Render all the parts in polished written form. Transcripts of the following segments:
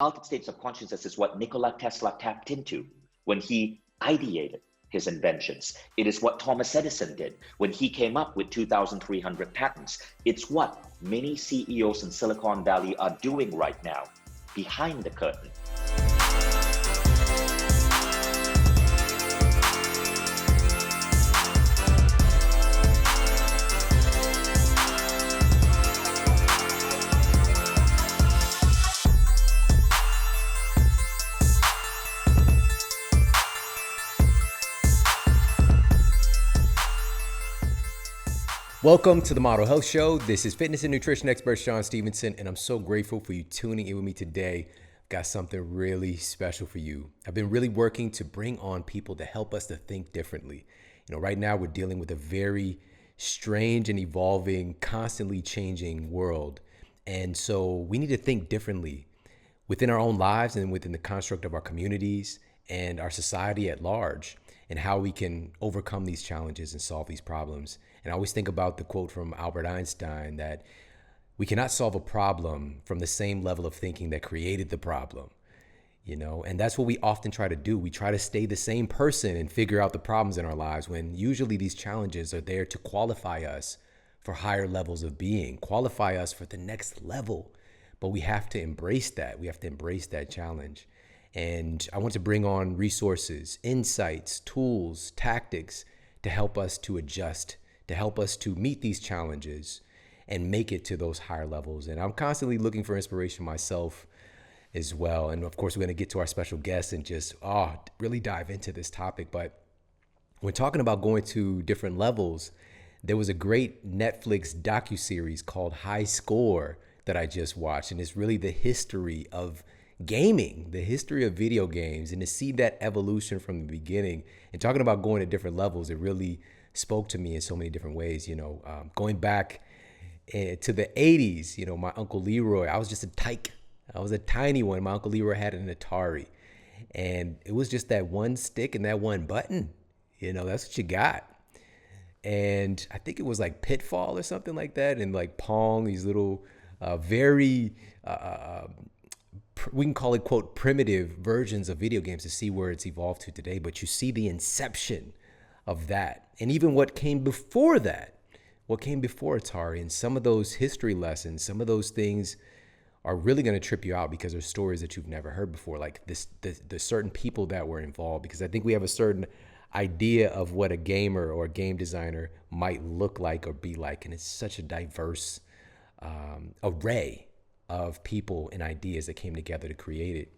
Altered states of consciousness is what Nikola Tesla tapped into when he ideated his inventions. It is what Thomas Edison did when he came up with 2,300 patents. It's what many CEOs in Silicon Valley are doing right now, behind the curtain. Welcome to the Model Health Show. This is fitness and nutrition expert Shawn Stevenson, and I'm so grateful for you tuning in with me today. I've got something really special for you. I've been really working to bring on people to help us to think differently. Right now we're dealing with a very strange and evolving, constantly changing world. And so we need to think differently within our own lives and within the construct of our communities and our society at large, and how we can overcome these challenges and solve these problems. And I always think about the quote from Albert Einstein that we cannot solve a problem from the same level of thinking that created the problem, and that's what we often try to do. We try to stay the same person and figure out the problems in our lives, when usually these challenges are there to qualify us for higher levels of being, qualify us for the next level. But we have to embrace that. We have to embrace that challenge. And I want to bring on resources, insights, tools, tactics to help us to adjust, to help us to meet these challenges and make it to those higher levels. And I'm constantly looking for inspiration myself as well. And of course, we're going to get to our special guest and just really dive into this topic. But when talking about going to different levels, there was a great Netflix docuseries called High Score that I just watched. And it's really the history of gaming, the history of video games, and to see that evolution from the beginning and talking about going to different levels, it really spoke to me in so many different ways. Going back to the 80s, my Uncle Leroy, I was just a tyke. I was a tiny one. My Uncle Leroy had an Atari, and it was just that one stick and that one button. That's what you got. And I think it was like Pitfall or something like that, and like Pong, these little very we can call it, quote, primitive versions of video games to see where it's evolved to today. But you see the inception of that. And even what came before that, what came before Atari, and some of those history lessons, some of those things are really going to trip you out because there's stories that you've never heard before, like the certain people that were involved. Because I think we have a certain idea of what a gamer or a game designer might look like or be like. And it's such a diverse array of people and ideas that came together to create it.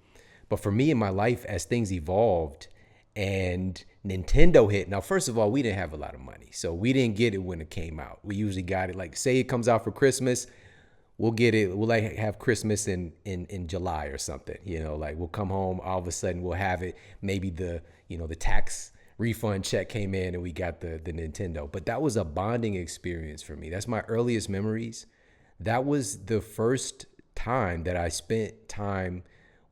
But for me in my life, as things evolved and Nintendo hit, now, first of all, we didn't have a lot of money. So we didn't get it when it came out. We usually got it, like, say it comes out for Christmas, we'll get it. We'll like have Christmas in July or something, like we'll come home, all of a sudden we'll have it. Maybe the tax refund check came in and we got the Nintendo. But that was a bonding experience for me. That's my earliest memories. That was the first time that I spent time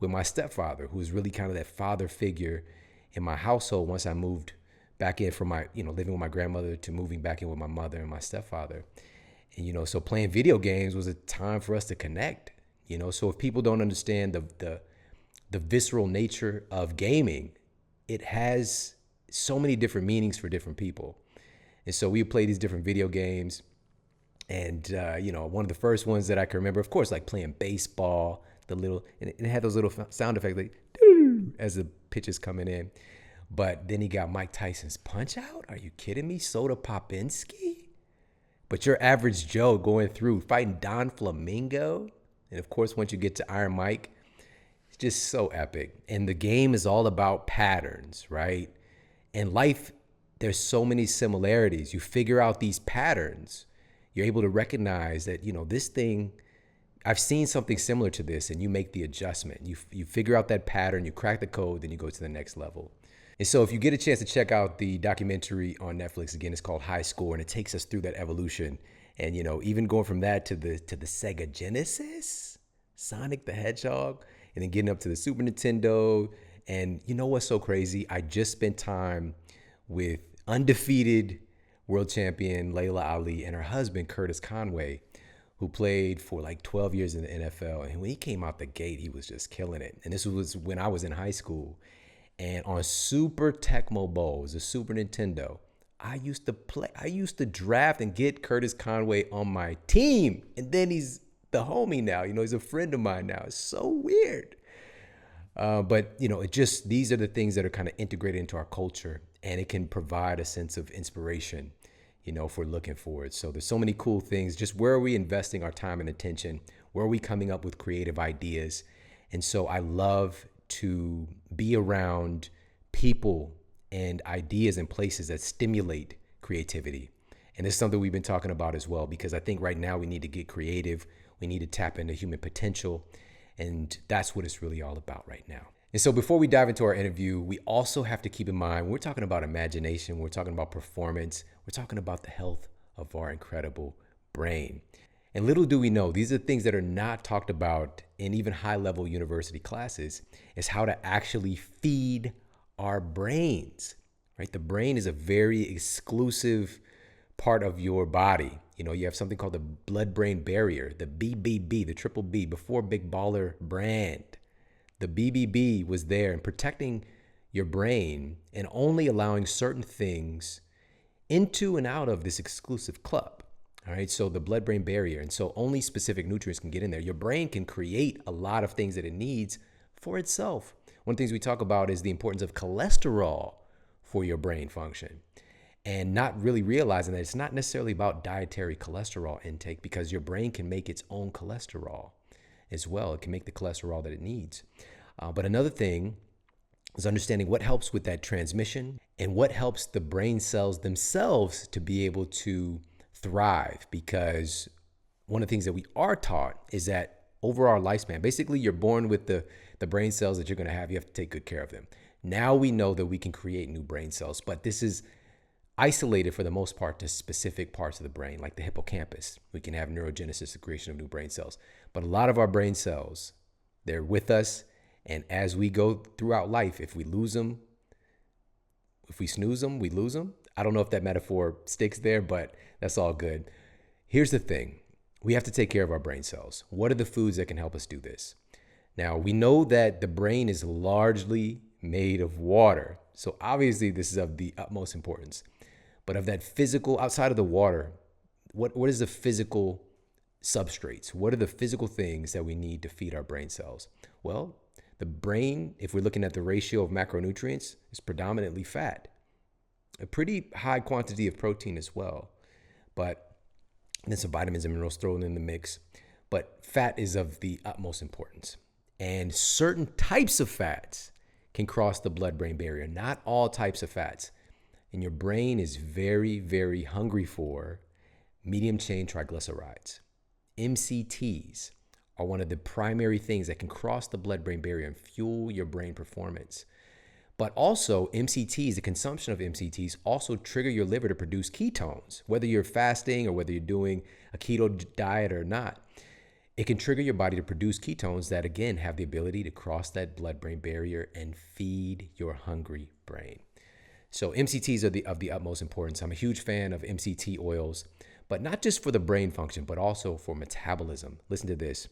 with my stepfather, who was really kind of that father figure in my household once I moved back in from my, living with my grandmother to moving back in with my mother and my stepfather. And, so playing video games was a time for us to connect, so if people don't understand the visceral nature of gaming, it has so many different meanings for different people. And so we play these different video games. And, one of the first ones that I can remember, of course, like playing baseball, and it had those little sound effects like as the pitch is coming in. But then he got Mike Tyson's Punch Out. Are you kidding me? Soda Popinski? But your average Joe going through fighting Don Flamingo. And of course, once you get to Iron Mike, it's just so epic. And the game is all about patterns, right? In life, there's so many similarities. You figure out these patterns. You're able to recognize that, this thing, I've seen something similar to this, and you make the adjustment. You figure out that pattern, you crack the code, then you go to the next level. And so if you get a chance to check out the documentary on Netflix, again, it's called High Score, and it takes us through that evolution. And, even going from that to the Sega Genesis, Sonic the Hedgehog, and then getting up to the Super Nintendo. And you know what's so crazy? I just spent time with undefeated world champion Layla Ali and her husband, Curtis Conway, who played for like 12 years in the NFL. And when he came out the gate, he was just killing it. And this was when I was in high school. And on Super Tecmo Bowl, it was a Super Nintendo, I used to draft and get Curtis Conway on my team. And then he's the homie now. He's a friend of mine now. It's so weird. But these are the things that are kind of integrated into our culture, and it can provide a sense of inspiration, if we're looking for it. So there's so many cool things. Just where are we investing our time and attention? Where are we coming up with creative ideas? And so I love to be around people and ideas and places that stimulate creativity. And it's something we've been talking about as well, because I think right now we need to get creative. We need to tap into human potential. And that's what it's really all about right now. And so before we dive into our interview, we also have to keep in mind, when we're talking about imagination, we're talking about performance, we're talking about the health of our incredible brain. And little do we know, these are things that are not talked about in even high-level university classes, is how to actually feed our brains, right? The brain is a very exclusive part of your body. You have something called the blood-brain barrier, the BBB, the triple B, before Big Baller brand. The BBB was there and protecting your brain and only allowing certain things into and out of this exclusive club. All right, so the blood-brain barrier. And so only specific nutrients can get in there. Your brain can create a lot of things that it needs for itself. One of the things we talk about is the importance of cholesterol for your brain function, and not really realizing that it's not necessarily about dietary cholesterol intake, because your brain can make its own cholesterol as well. It can make the cholesterol that it needs. But another thing is understanding what helps with that transmission and what helps the brain cells themselves to be able to thrive. Because one of the things that we are taught is that over our lifespan, basically you're born with the brain cells that you're going to have. You have to take good care of them. Now we know that we can create new brain cells, but this is isolated for the most part to specific parts of the brain, like the hippocampus. We can have neurogenesis, the creation of new brain cells. But a lot of our brain cells, they're with us. And as we go throughout life, if we lose them, if we snooze them, we lose them. I don't know if that metaphor sticks there, but that's all good. Here's the thing. We have to take care of our brain cells. What are the foods that can help us do this? Now, we know that the brain is largely made of water. So obviously this is of the utmost importance. But of that physical, outside of the water, what is the physical substrates? What are the physical things that we need to feed our brain cells? Well, the brain, if we're looking at the ratio of macronutrients, is predominantly fat. A pretty high quantity of protein as well. But then some vitamins and minerals thrown in the mix. But fat is of the utmost importance. And certain types of fats can cross the blood-brain barrier. Not all types of fats. And your brain is very, very hungry for medium-chain triglycerides. MCTs are one of the primary things that can cross the blood-brain barrier and fuel your brain performance. But also MCTs, the consumption of MCTs also trigger your liver to produce ketones. Whether you're fasting or whether you're doing a keto diet or not, it can trigger your body to produce ketones that, again, have the ability to cross that blood-brain barrier and feed your hungry brain. So MCTs are of the utmost importance. I'm a huge fan of MCT oils, but not just for the brain function, but also for metabolism. Listen to this.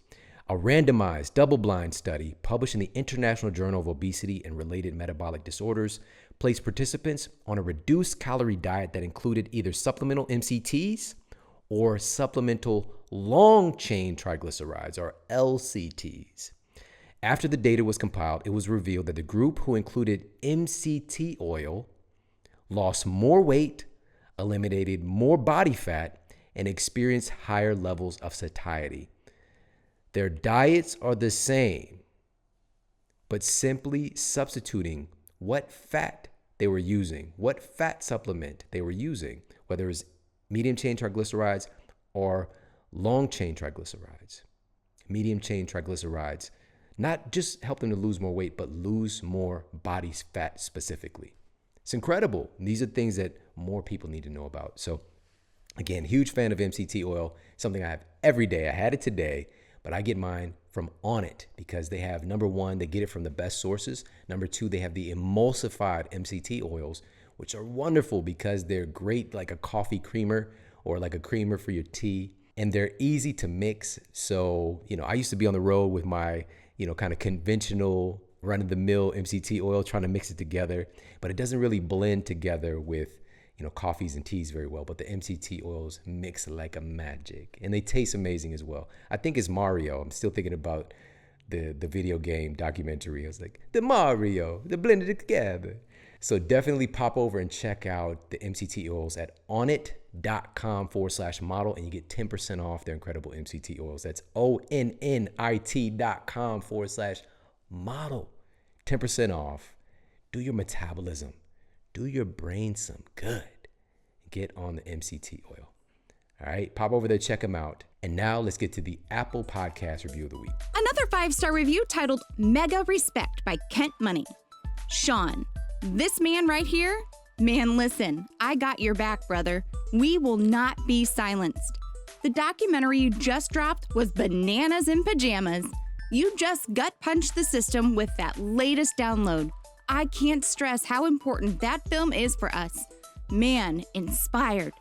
A randomized, double-blind study published in the International Journal of Obesity and Related Metabolic Disorders placed participants on a reduced calorie diet that included either supplemental MCTs or supplemental long-chain triglycerides, or LCTs. After the data was compiled, it was revealed that the group who included MCT oil lost more weight, eliminated more body fat, and experienced higher levels of satiety. Their diets are the same, but simply substituting what fat they were using, what fat supplement they were using, whether it was medium-chain triglycerides or long-chain triglycerides. Medium-chain triglycerides not just help them to lose more weight, but lose more body fat specifically. It's incredible. These are things that more people need to know about. So again, huge fan of MCT oil, something I have every day. I had it today, but I get mine from Onnit because they have, number one, they get it from the best sources. Number two, they have the emulsified MCT oils, which are wonderful because they're great like a coffee creamer or like a creamer for your tea. and they're easy to mix. So, I used to be on the road with my, kind of conventional run-of-the-mill MCT oil, trying to mix it together, but it doesn't really blend together with, coffees and teas very well. But the MCT oils mix like a magic, and they taste amazing as well. I think it's Mario. I'm still thinking about the video game documentary. I was like, the Mario, they blended it together. So definitely pop over and check out the MCT oils at onnit.com/model, and you get 10% off their incredible MCT oils. That's onnit.com/model. 10% off. Do your metabolism. Do your brain some good. Get on the MCT oil. All right, pop over there, check them out. And now let's get to the Apple Podcast Review of the Week. Another 5-star review titled Mega Respect by Kent Money. Shawn, this man right here, man, listen, I got your back, brother. We will not be silenced. The documentary you just dropped was bananas in pajamas. You just gut punched the system with that latest download. I can't stress how important that film is for us. Man, inspired.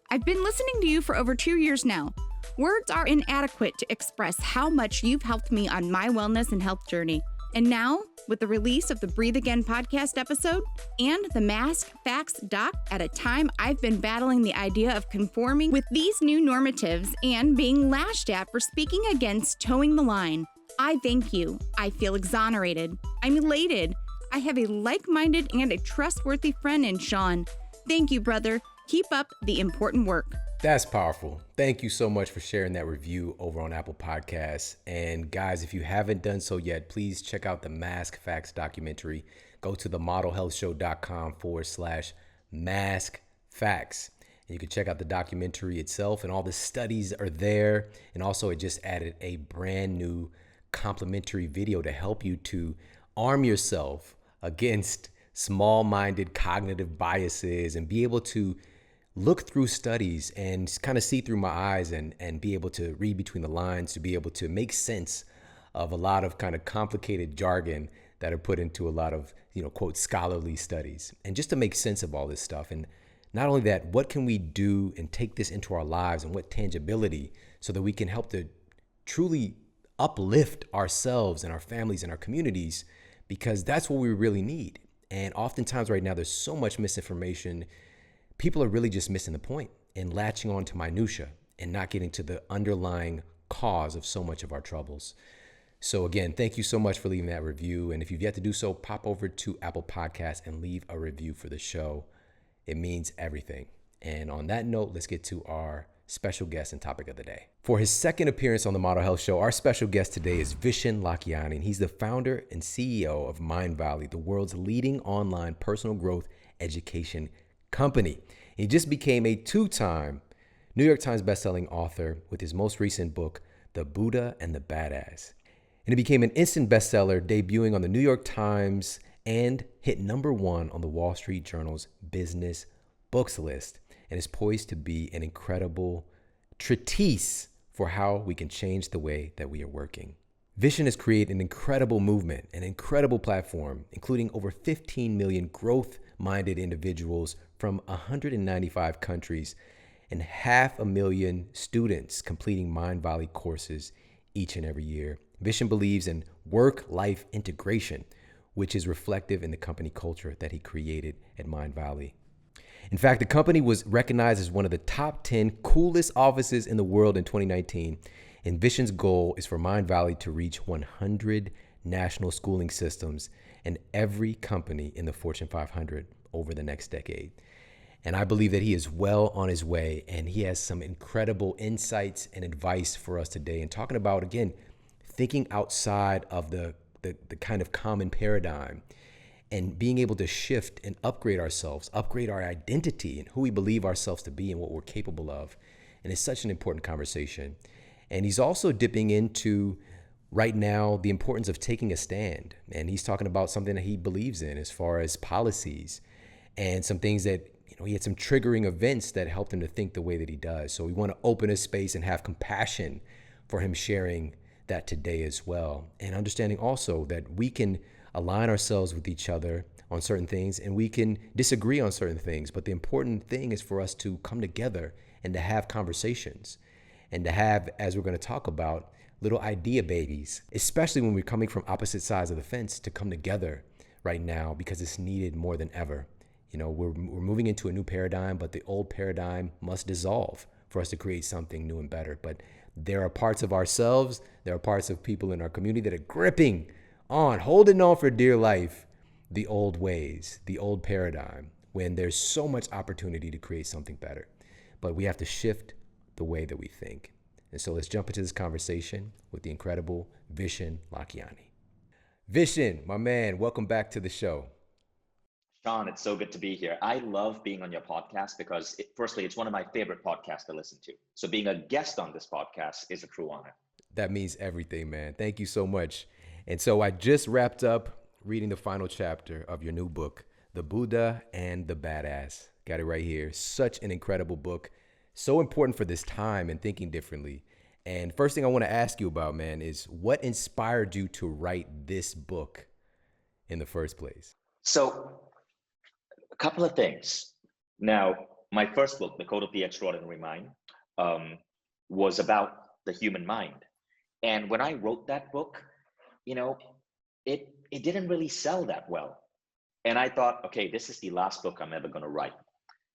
I've been listening to you for over 2 years now. Words are inadequate to express how much you've helped me on my wellness and health journey. And now, with the release of the Breathe Again podcast episode and the Mask Facts doc, at a time I've been battling the idea of conforming with these new normatives and being lashed at for speaking against towing the line. I thank you. I feel exonerated. I'm elated. I have a like-minded and a trustworthy friend in Shawn. Thank you, brother. Keep up the important work. That's powerful. Thank you so much for sharing that review over on Apple Podcasts. And guys, if you haven't done so yet, please check out the Mask Facts documentary. Go to themodelhealthshow.com/mask facts. And you can check out the documentary itself, and all the studies are there. And also, it just added a brand new complimentary video to help you to arm yourself against small-minded cognitive biases and be able to look through studies and kind of see through my eyes and be able to read between the lines, to be able to make sense of a lot of kind of complicated jargon that are put into a lot of, quote, scholarly studies, and just to make sense of all this stuff. And not only that, what can we do and take this into our lives, and what tangibility, so that we can help to truly uplift ourselves and our families and our communities, because that's what we really need. And oftentimes right now, there's so much misinformation. People are really just missing the point and latching on to minutia and not getting to the underlying cause of so much of our troubles. So again, thank you so much for leaving that review. And if you've yet to do so, pop over to Apple Podcasts and leave a review for the show. It means everything. And on that note, let's get to our special guest and topic of the day. For his second appearance on the Model Health Show, our special guest today is Vishen Lakhiani, and he's the founder and CEO of Mindvalley, the world's leading online personal growth education company. He just became a 2-time New York Times bestselling author with his most recent book, The Buddha and the Badass. And it became an instant bestseller, debuting on the New York Times and hit #1 on the Wall Street Journal's business books list, and is poised to be an incredible treatise for how we can change the way that we are working. Vishen has created an incredible movement, an incredible platform, including over 15 million growth-minded individuals from 195 countries and 500,000 students completing Mindvalley courses each and every year. Vishen believes in work-life integration, which is reflective in the company culture that he created at Mindvalley. In fact, the company was recognized as one of the top 10 coolest offices in the world in 2019. And Vishen's goal is for Mindvalley to reach 100 national schooling systems and every company in the Fortune 500 over the next decade. And I believe that he is well on his way, and he has some incredible insights and advice for us today, and talking about, again, thinking outside of the kind of common paradigm, and being able to shift and upgrade ourselves, upgrade our identity and who we believe ourselves to be and what we're capable of. And it's such an important conversation. And he's also dipping into, right now, the importance of taking a stand. And he's talking about something that he believes in as far as policies and some things that, he had some triggering events that helped him to think the way that he does. So we want to open a space and have compassion for him sharing that today as well. And understanding also that we can align ourselves with each other on certain things, and we can disagree on certain things. But the important thing is for us to come together and to have conversations. and to have, as we're going to talk about, little idea babies, especially when we're coming from opposite sides of the fence, to come together right now because it's needed more than ever. You know, we're moving into a new paradigm, but the old paradigm must dissolve for us to create something new and better. But there are parts of ourselves, there are parts of people in our community that are gripping on, holding on for dear life, the old ways, the old paradigm, when there's so much opportunity to create something better. But we have to shift the way that we think. And so let's jump into this conversation with the incredible Vishen Lakhiani. Vishen, my man, welcome back to the show. Shawn, it's so good to be here. I love being on your podcast because, firstly, it's one of my favorite podcasts to listen to. So being a guest on this podcast is a true honor. That means everything, man. Thank you so much. And so I just wrapped up reading the final chapter of your new book, The Buddha and the Badass. Got it right here. Such an incredible book. So important for this time and thinking differently. And first thing I want to ask you about, man, is what inspired you to write this book in the first place? So, a couple of things. Now, my first book, The Code of the Extraordinary Mind, was about the human mind. And when I wrote that book, you know, it didn't really sell that well. And I thought, okay, this is the last book I'm ever going to write.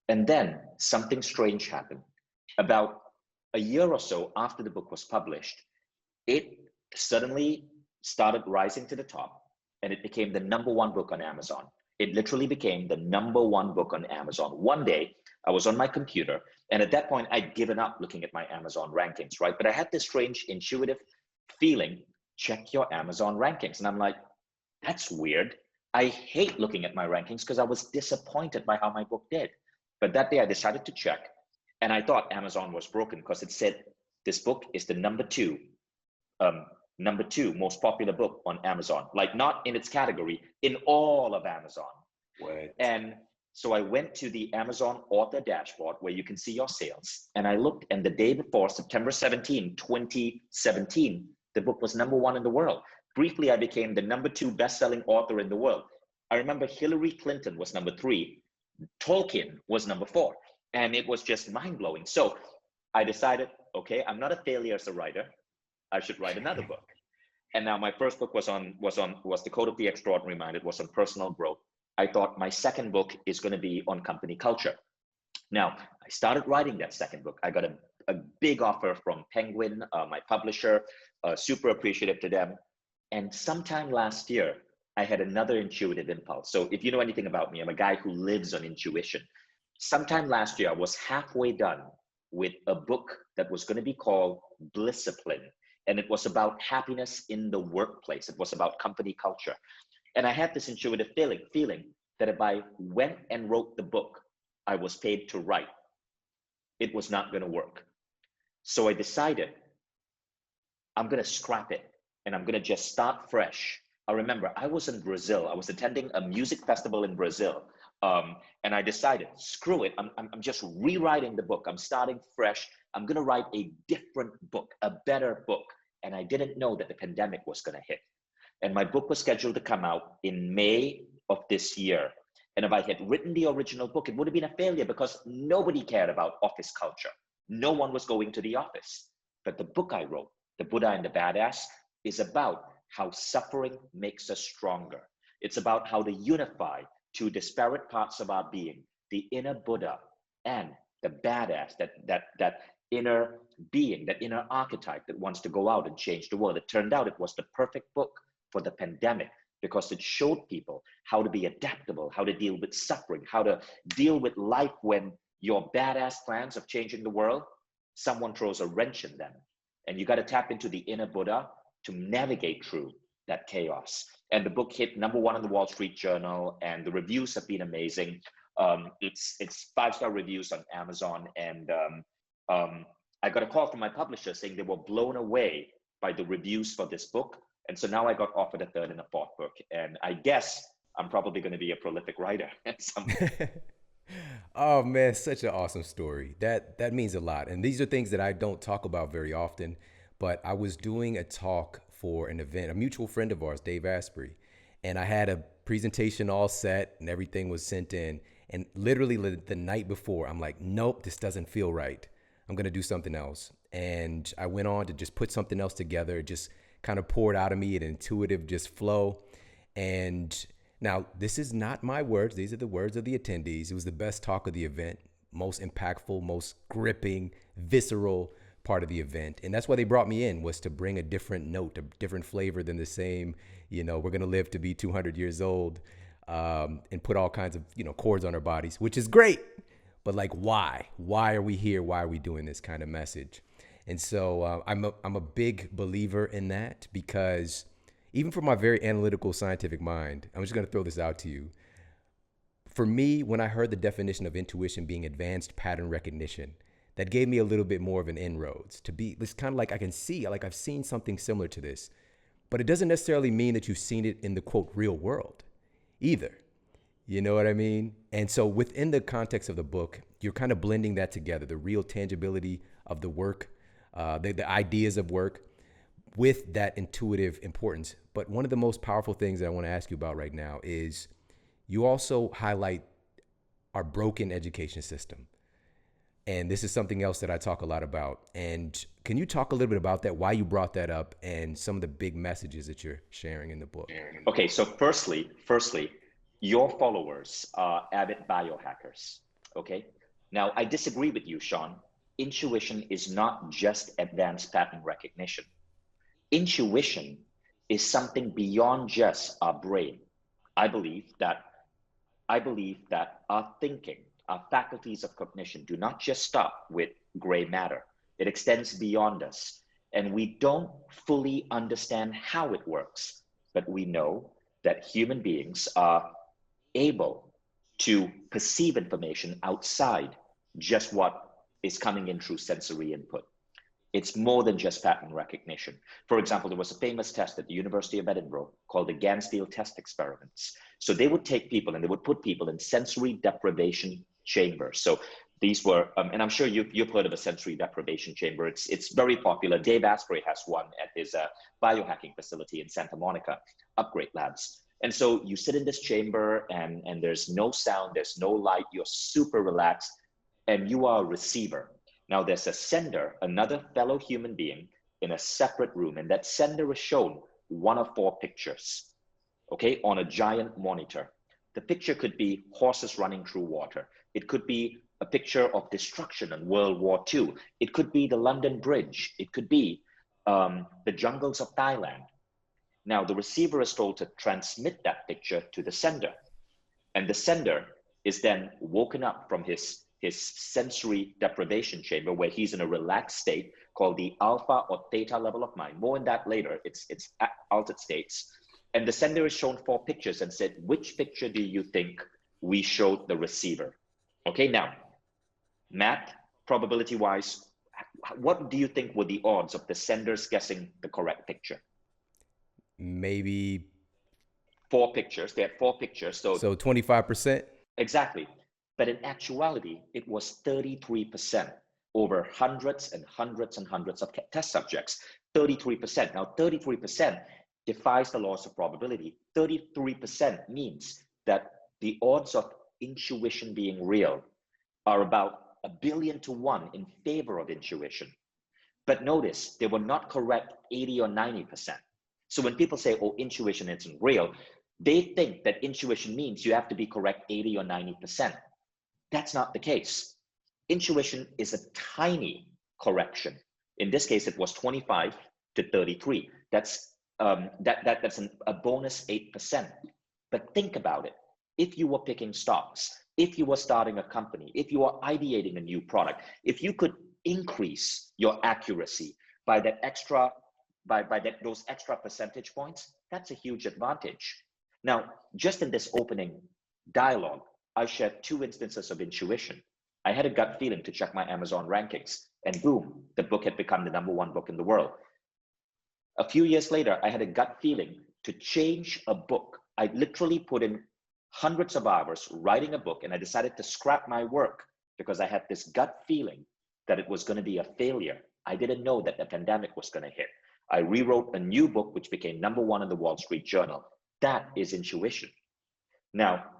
And then something strange happened. About a year or so after the book was published, it suddenly started rising to the top, and it became the #1 book on Amazon. It literally became the #1 book on Amazon. One day, I was on my computer, and at that point, I'd given up looking at my Amazon rankings, right? But I had this strange intuitive feeling, check your Amazon rankings. And I'm like, that's weird. I hate looking at my rankings because I was disappointed by how my book did. But that day, I decided to check. And I thought Amazon was broken because it said this book is the number two most popular book on Amazon, like not in its category, in all of Amazon. What? And so I went to the Amazon author dashboard where you can see your sales. And I looked, and the day before, September 17, 2017, the book was #1 in the world. Briefly, I became the #2 best-selling author in the world. I remember Hillary Clinton was #3, Tolkien was #4. And it was just mind-blowing. So I decided, okay, I'm not a failure as a writer. I should write another book. And now my first book was The Code of the Extraordinary Mind. It was on personal growth. I thought my second book is going to be on company culture. Now, I started writing that second book. I got a big offer from Penguin, my publisher, super appreciative to them. And sometime last year, I had another intuitive impulse. So if you know anything about me, I'm a guy who lives on intuition. Sometime last year, I was halfway done with a book that was going to be called Blisscipline. And it was about happiness in the workplace. It was about company culture. And I had this intuitive feeling that if I went and wrote the book I was paid to write, it was not going to work. So I decided I'm going to scrap it and I'm going to just start fresh. I remember I was in Brazil. I was attending a music festival in Brazil. And I decided, screw it. I'm just rewriting the book. I'm starting fresh. I'm going to write a different book, a better book. And I didn't know that the pandemic was going to hit. And my book was scheduled to come out in May of this year. And if I had written the original book, it would have been a failure because nobody cared about office culture. No one was going to the office. But the book I wrote, The Buddha and the Badass, is about how suffering makes us stronger. It's about how to unify two disparate parts of our being, the inner Buddha and the badass, that inner being, that inner archetype that wants to go out and change the world. It turned out it was the perfect book for the pandemic because it showed people how to be adaptable, how to deal with suffering, how to deal with life when your badass plans of changing the world, someone throws a wrench in them. And you got to tap into the inner Buddha to navigate through that chaos. And the book hit #1 in the Wall Street Journal, and the reviews have been amazing. It's 5-star reviews on Amazon, and I got a call from my publisher saying they were blown away by the reviews for this book. And so now I got offered a third and a fourth book, and I guess I'm probably going to be a prolific writer at some point. Oh man, such an awesome story. That means a lot. And these are things that I don't talk about very often, but I was doing a talk for an event, a mutual friend of ours, Dave Asprey, and I had a presentation all set and everything was sent in. And literally the night before, I'm like, nope, this doesn't feel right. I'm going to do something else. And I went on to just put something else together. It just kind of poured out of me, an intuitive just flow. And now this is not my words. These are the words of the attendees. It was the best talk of the event, most impactful, most gripping, visceral part of the event. And that's why they brought me in, was to bring a different note, a different flavor than the same, we're going to live to be 200 years old, and put all kinds of, cords on our bodies, which is great. But like, why? Why are we here? Why are we doing this kind of message? And so I'm a big believer in that, because even for my very analytical scientific mind, I'm just going to throw this out to you. For me, when I heard the definition of intuition being advanced pattern recognition, that gave me a little bit more of an inroads to be, it's kind of like I can see, like I've seen something similar to this, but it doesn't necessarily mean that you've seen it in the quote real world either. You know what I mean? And so within the context of the book, you're kind of blending that together, the real tangibility of the work, the ideas of work, with that intuitive importance. But one of the most powerful things that I want to ask you about right now is you also highlight our broken education system. And this is something else that I talk a lot about. And can you talk a little bit about that, why you brought that up, and some of the big messages that you're sharing in the book? Okay, so firstly, your followers are avid biohackers, okay? Now, I disagree with you, Shawn. Intuition is not just advanced pattern recognition. Intuition is something beyond just our brain. I believe that our thinking, our faculties of cognition do not just stop with gray matter. It extends beyond us. And we don't fully understand how it works, but we know that human beings are able to perceive information outside just what is coming in through sensory input. It's more than just pattern recognition. For example, there was a famous test at the University of Edinburgh called the Gansfield test experiments. So they would take people and they would put people in sensory deprivation chambers. So these were, and I'm sure you've heard of a sensory deprivation chamber. It's very popular. Dave Asprey has one at his biohacking facility in Santa Monica, Upgrade Labs. And so you sit in this chamber and there's no sound, there's no light, you're super relaxed, and you are a receiver. Now there's a sender, another fellow human being in a separate room, and that sender is shown one of four pictures, okay, on a giant monitor. The picture could be horses running through water. It could be a picture of destruction in World War II. It could be the London Bridge. It could be the jungles of Thailand. Now the receiver is told to transmit that picture to the sender, and the sender is then woken up from his sensory deprivation chamber, where he's in a relaxed state called the alpha or theta level of mind. More on that later. It's altered states. And the sender is shown four pictures and said, which picture do you think we showed the receiver? Okay, now, Matt, probability-wise, what do you think were the odds of the senders guessing the correct picture? Maybe four pictures. They had four pictures. So 25%? Exactly. But in actuality, it was 33% over hundreds and hundreds and hundreds of test subjects. 33%. Now, 33% defies the laws of probability. 33% means that the odds of intuition being real are about 1 billion to 1 in favor of intuition. But notice, they were not correct 80 or 90%. So when people say, oh, intuition isn't real, they think that intuition means you have to be correct 80 or 90%. That's not the case. Intuition is a tiny correction. In this case, it was 25 to 33. That's a bonus 8%. But think about it. If you were picking stocks, if you were starting a company, if you were ideating a new product, if you could increase your accuracy by that extra, those extra percentage points, that's a huge advantage. Now, just in this opening dialogue, I shared 2 instances of intuition. I had a gut feeling to check my Amazon rankings, and boom, the book had become the #1 book in the world. A few years later, I had a gut feeling to change a book. I literally put in hundreds of hours writing a book, and I decided to scrap my work because I had this gut feeling that it was going to be a failure. I didn't know that the pandemic was going to hit. I rewrote a new book, which became #1 in the Wall Street Journal. That is intuition. Now,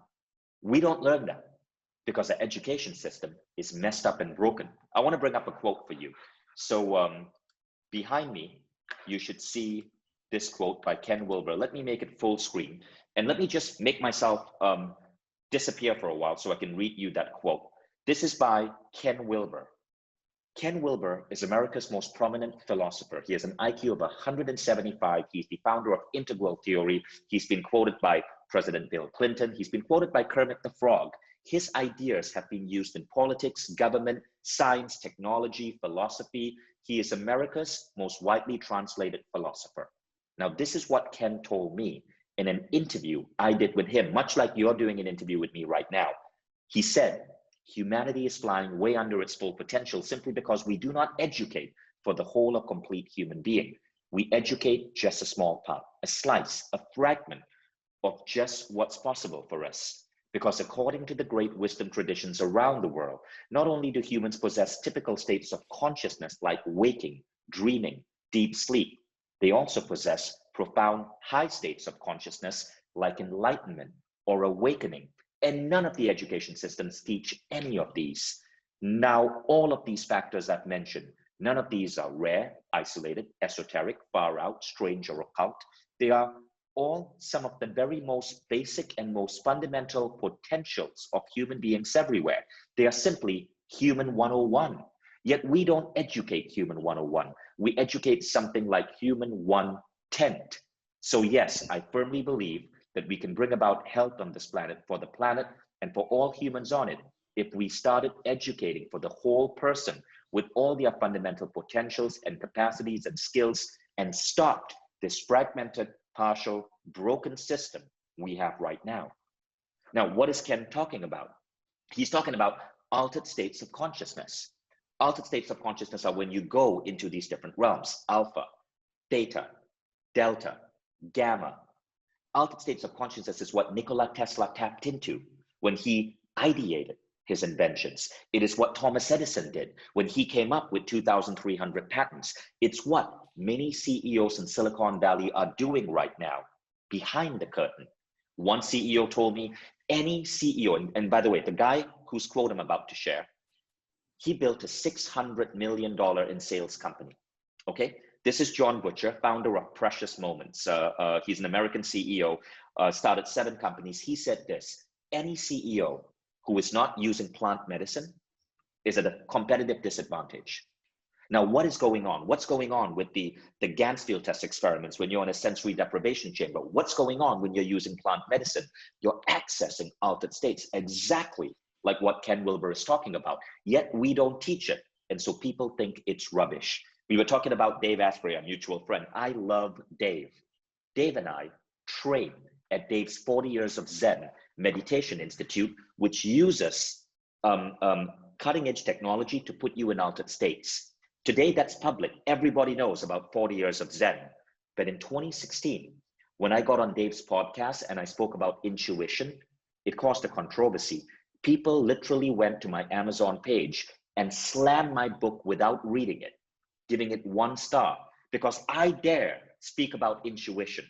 we don't learn that because the education system is messed up and broken. I want to bring up a quote for you. So behind me, you should see this quote by Ken Wilber. Let me make it full screen. And let me just make myself disappear for a while so I can read you that quote. This is by Ken Wilber. Ken Wilber is America's most prominent philosopher. He has an IQ of 175. He's the founder of integral theory. He's been quoted by President Bill Clinton. He's been quoted by Kermit the Frog. His ideas have been used in politics, government, science, technology, philosophy. He is America's most widely translated philosopher. Now, this is what Ken told me in an interview I did with him, much like you're doing an interview with me right now. He said, humanity is flying way under its full potential simply because we do not educate for the whole or complete human being. We educate just a small part, a slice, a fragment of just what's possible for us. Because according to the great wisdom traditions around the world, not only do humans possess typical states of consciousness like waking, dreaming, deep sleep, they also possess profound high states of consciousness like enlightenment or awakening. And none of the education systems teach any of these. Now, all of these factors I've mentioned, none of these are rare, isolated, esoteric, far out, strange, or occult. They are all some of the very most basic and most fundamental potentials of human beings everywhere. They are simply human 101. Yet we don't educate human 101. We educate something like human 1/10. So yes, I firmly believe that we can bring about health on this planet for the planet and for all humans on it if we started educating for the whole person with all their fundamental potentials and capacities and skills and stopped this fragmented, partial, broken system we have right now. Now, what is Ken talking about? He's talking about altered states of consciousness. Altered states of consciousness are when you go into these different realms: alpha, theta, delta, gamma. Altered states of consciousness is what Nikola Tesla tapped into when he ideated his inventions. It is what Thomas Edison did when he came up with 2,300 patents. It's what many CEOs in Silicon Valley are doing right now behind the curtain. One CEO told me any CEO, and by the way, the guy whose quote I'm about to share, he built a $600 million in sales company, okay? This is John Butcher, founder of Precious Moments. He's an American CEO, started 7 companies. He said this: any CEO who is not using plant medicine is at a competitive disadvantage. Now, what is going on? What's going on with the Gansfield test experiments when you're in a sensory deprivation chamber? What's going on when you're using plant medicine? You're accessing altered states, exactly like what Ken Wilber is talking about. Yet we don't teach it. And so people think it's rubbish. We were talking about Dave Asprey, a mutual friend. I love Dave. Dave and I train at Dave's 40 Years of Zen Meditation Institute, which uses cutting edge technology to put you in altered states. Today, that's public. Everybody knows about 40 Years of Zen. But in 2016, when I got on Dave's podcast and I spoke about intuition, it caused a controversy. People literally went to my Amazon page and slammed my book without reading it, giving it 1 star, because I dare speak about intuition.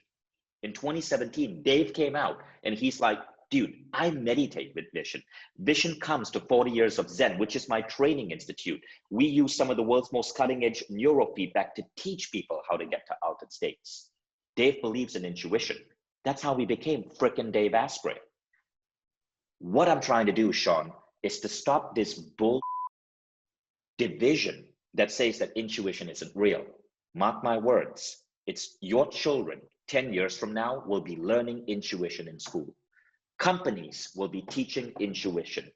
In 2017, Dave came out and he's like, dude, I meditate with Vishen. Vishen comes to 40 Years of Zen, which is my training institute. We use some of the world's most cutting edge neurofeedback to teach people how to get to altered states. Dave believes in intuition. That's how we became frickin' Dave Asprey. What I'm trying to do, Shawn, is to stop this bull division that says that intuition isn't real. Mark my words, it's your children 10 years from now will be learning intuition in school. Companies will be teaching intuition.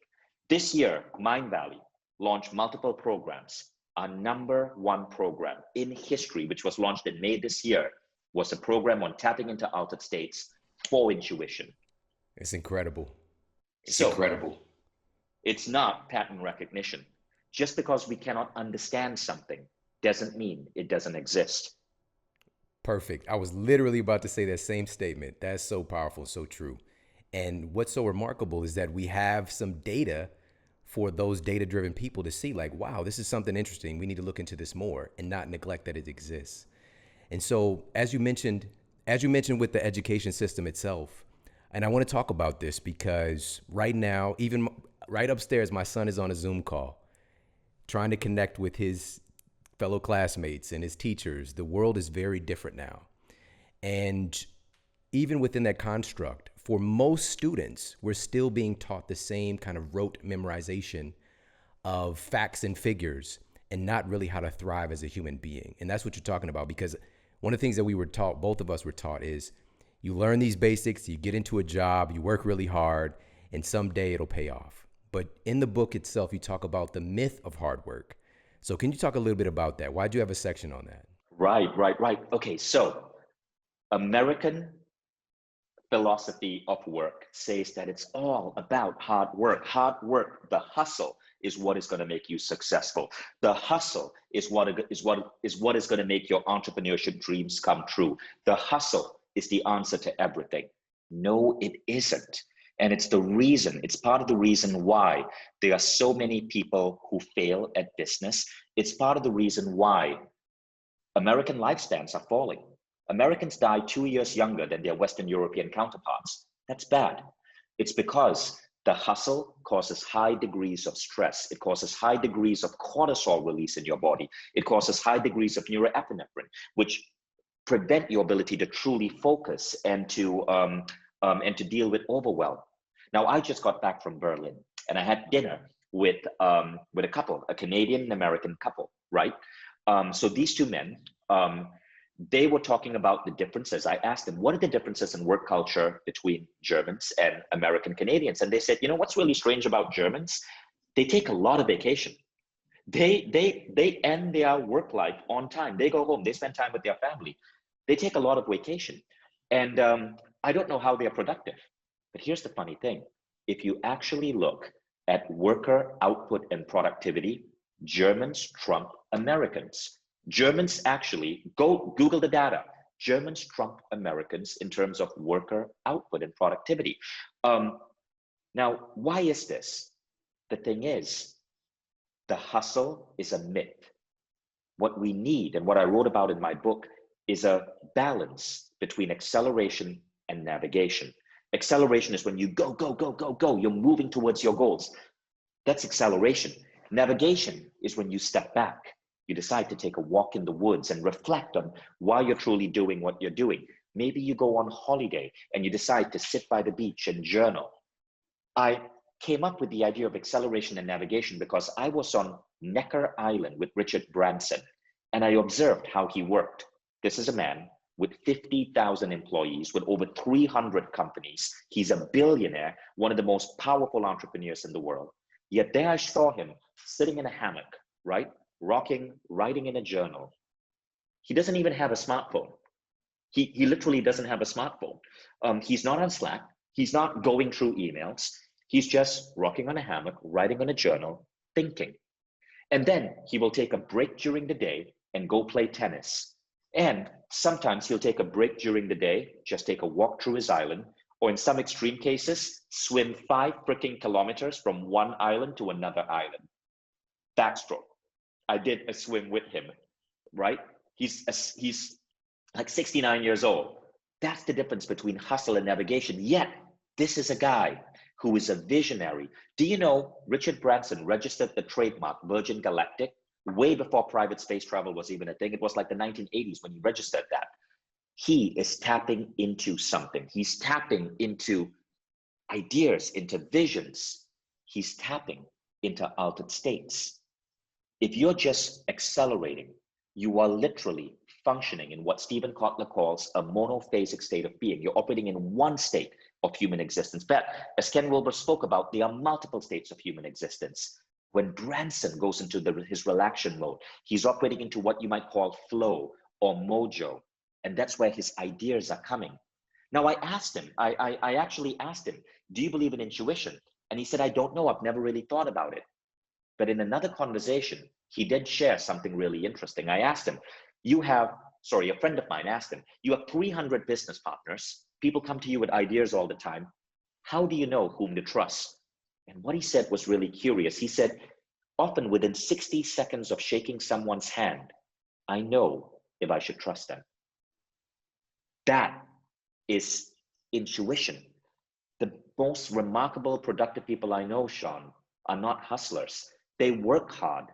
This year, Mindvalley launched multiple programs. Our #1 program in history, which was launched in May this year, was a program on tapping into altered states for intuition. It's incredible. It's incredible. It's not pattern recognition. Just because we cannot understand something doesn't mean it doesn't exist. Perfect. I was literally about to say that same statement. That's so powerful, so true. And what's so remarkable is that we have some data for those data-driven people to see, like, wow, this is something interesting. We need to look into this more and not neglect that it exists. And so, as you mentioned with the education system itself, and I want to talk about this because right now, even right upstairs, my son is on a Zoom call trying to connect with his fellow classmates and his teachers, the world is very different now. And even within that construct, for most students, we're still being taught the same kind of rote memorization of facts and figures and not really how to thrive as a human being. And that's what you're talking about, because one of the things that we were taught, both of us were taught, is you learn these basics, you get into a job, you work really hard, and someday it'll pay off. But in the book itself, you talk about the myth of hard work. So can you talk a little bit about that? Why'd you have a section on that? Right. Okay, so American philosophy of work says that it's all about hard work. Hard work, the hustle, is what is going to make you successful. The hustle is what is going to make your entrepreneurship dreams come true. The hustle is the answer to everything. No, it isn't. And it's part of the reason why there are so many people who fail at business. It's part of the reason why American lifespans are falling. Americans die 2 years younger than their Western European counterparts. That's bad. It's because the hustle causes high degrees of stress. It causes high degrees of cortisol release in your body. It causes high degrees of norepinephrine, which prevent your ability to truly focus and to deal with overwhelm. Now, I just got back from Berlin, and I had dinner with a couple, a Canadian-American couple, right? So these two men, they were talking about the differences. I asked them, what are the differences in work culture between Germans and American Canadians? And they said, you know, what's really strange about Germans? They take a lot of vacation. They end their work life on time. They go home, they spend time with their family. They take a lot of vacation. And I don't know how they're productive. But here's the funny thing. If you actually look at worker output and productivity, Germans trump Americans. Germans actually, go Google the data. Germans trump Americans in terms of worker output and productivity. Now, why is this? The thing is, the hustle is a myth. What we need, and what I wrote about in my book, is a balance between acceleration and navigation. Acceleration is when you go, go, go, go, go. You're moving towards your goals. That's acceleration. Navigation is when you step back. You decide to take a walk in the woods and reflect on why you're truly doing what you're doing. Maybe you go on holiday and you decide to sit by the beach and journal. I came up with the idea of acceleration and navigation because I was on Necker Island with Richard Branson, and I observed how he worked. This is a man with 50,000 employees, with over 300 companies. He's a billionaire, one of the most powerful entrepreneurs in the world. Yet there I saw him sitting in a hammock, right? Rocking, writing in a journal. He doesn't even have a smartphone. He literally doesn't have a smartphone. He's not on Slack. He's not going through emails. He's just rocking on a hammock, writing on a journal, thinking. And then he will take a break during the day and go play tennis. And sometimes he'll take a break during the day, just take a walk through his island, or in some extreme cases, swim 5 freaking kilometers from one island to another island. Backstroke. I did a swim with him, right? He's like 69 years old. That's the difference between hustle and navigation. Yet, this is a guy who is a visionary. Do you know Richard Branson registered the trademark Virgin Galactic way before private space travel was even a thing? It was like the 1980s when he registered that. He is tapping into something. He's tapping into ideas, into visions. He's tapping into altered states. If you're just accelerating, you are literally functioning in what Stephen Kotler calls a monophasic state of being. You're operating in one state of human existence. But as Ken Wilber spoke about, there are multiple states of human existence. When Branson goes into his relaxation mode, he's operating into what you might call flow or mojo. And that's where his ideas are coming. Now, I asked him, I actually asked him, do you believe in intuition? And he said, I don't know, I've never really thought about it. But in another conversation, he did share something really interesting. I asked him, a friend of mine asked him, you have 300 business partners. People come to you with ideas all the time. How do you know whom to trust? And what he said was really curious. He said, often within 60 seconds of shaking someone's hand, I know if I should trust them. That is intuition. The most remarkable, productive people I know, Shawn, are not hustlers. They work hard,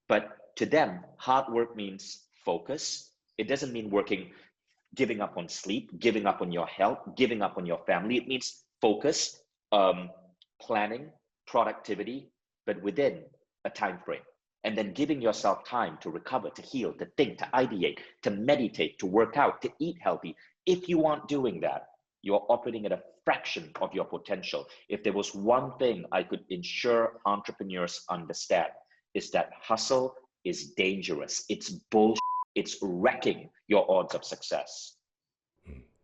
but to them, hard work means focus. It doesn't mean giving up on sleep, giving up on your health, giving up on your family. It means focus, planning, productivity, but within a time frame. And then giving yourself time to recover, to heal, to think, to ideate, to meditate, to work out, to eat healthy. If you aren't doing that, you're operating at a fraction of your potential. If there was one thing I could ensure entrepreneurs understand, is that hustle is dangerous. It's bullshit. It's wrecking your odds of success.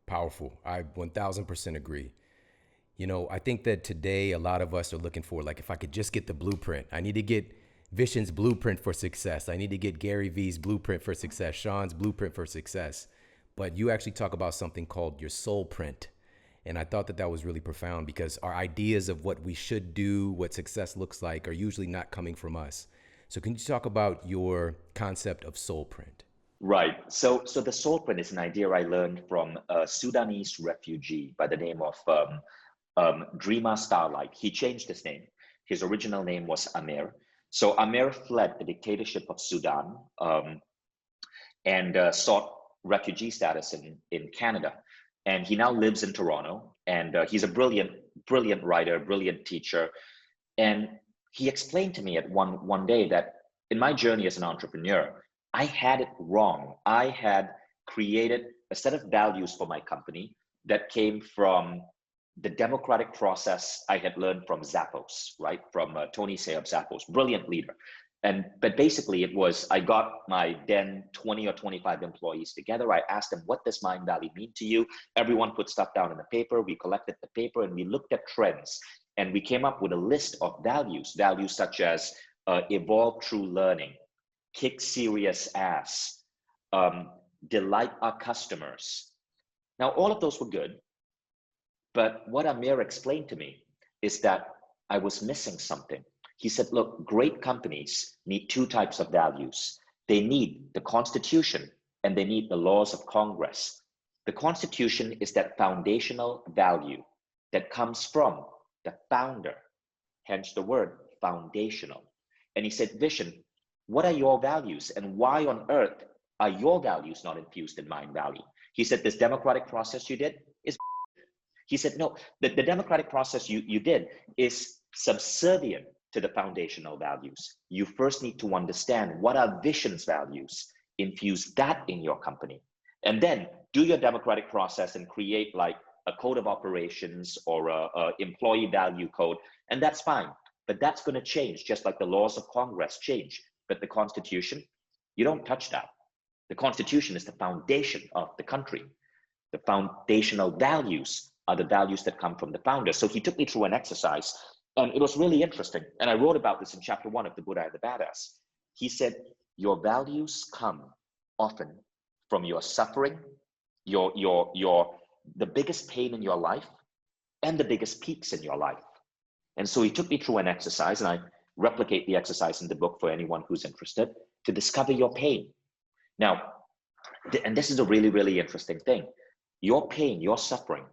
Powerful. I 1000% agree. You know, I think that today a lot of us are looking for, like, if I could just get the blueprint. I need to get Vishen's blueprint for success. I need to get Gary V's blueprint for success, Shawn's blueprint for success. But you actually talk about something called your soul print. And I thought that that was really profound, because our ideas of what we should do, what success looks like, are usually not coming from us. So can you talk about your concept of soul print? Right. So the Soulprint is an idea I learned from a Sudanese refugee by the name of Dreamer Starlight. He changed his name. His original name was Amir. So Amir fled the dictatorship of Sudan and sought refugee status in Canada. And he now lives in Toronto. And he's a brilliant writer, brilliant teacher. And he explained to me at one day that in my journey as an entrepreneur, I had it wrong. I had created a set of values for my company that came from the democratic process I had learned from Zappos, right? From Tony Say of Zappos, brilliant leader. But basically it was, I got my then 20 or 25 employees together. I asked them, what does Mindvalley mean to you? Everyone put stuff down in the paper. We collected the paper and we looked at trends. And we came up with a list of values such as evolve through learning, kick serious ass, delight our customers. Now, all of those were good. But what Amir explained to me is that I was missing something. He said, look, great companies need two types of values. They need the Constitution and they need the laws of Congress. The Constitution is that foundational value that comes from the founder, hence the word foundational. And he said, Vishen, what are your values and why on earth are your values not infused in Mindvalley? He said, this democratic process you did is. He said, no, the democratic process you did is subservient to the foundational values. You first need to understand what are Vishen's values, infuse that in your company, and then do your democratic process and create like a code of operations or a employee value code, and that's fine. But that's going to change, just like the laws of Congress change. But the Constitution, you don't touch that. The Constitution is the foundation of the country. The foundational values are the values that come from the founder. So he took me through an exercise, and it was really interesting. And I wrote about this in chapter 1 of The Buddha and the Badass. He said, your values come often from your suffering, the biggest pain in your life, and the biggest peaks in your life. And so he took me through an exercise, and I replicate the exercise in the book for anyone who's interested, to discover your pain. Now, and this is a really, really interesting thing. Your pain, your suffering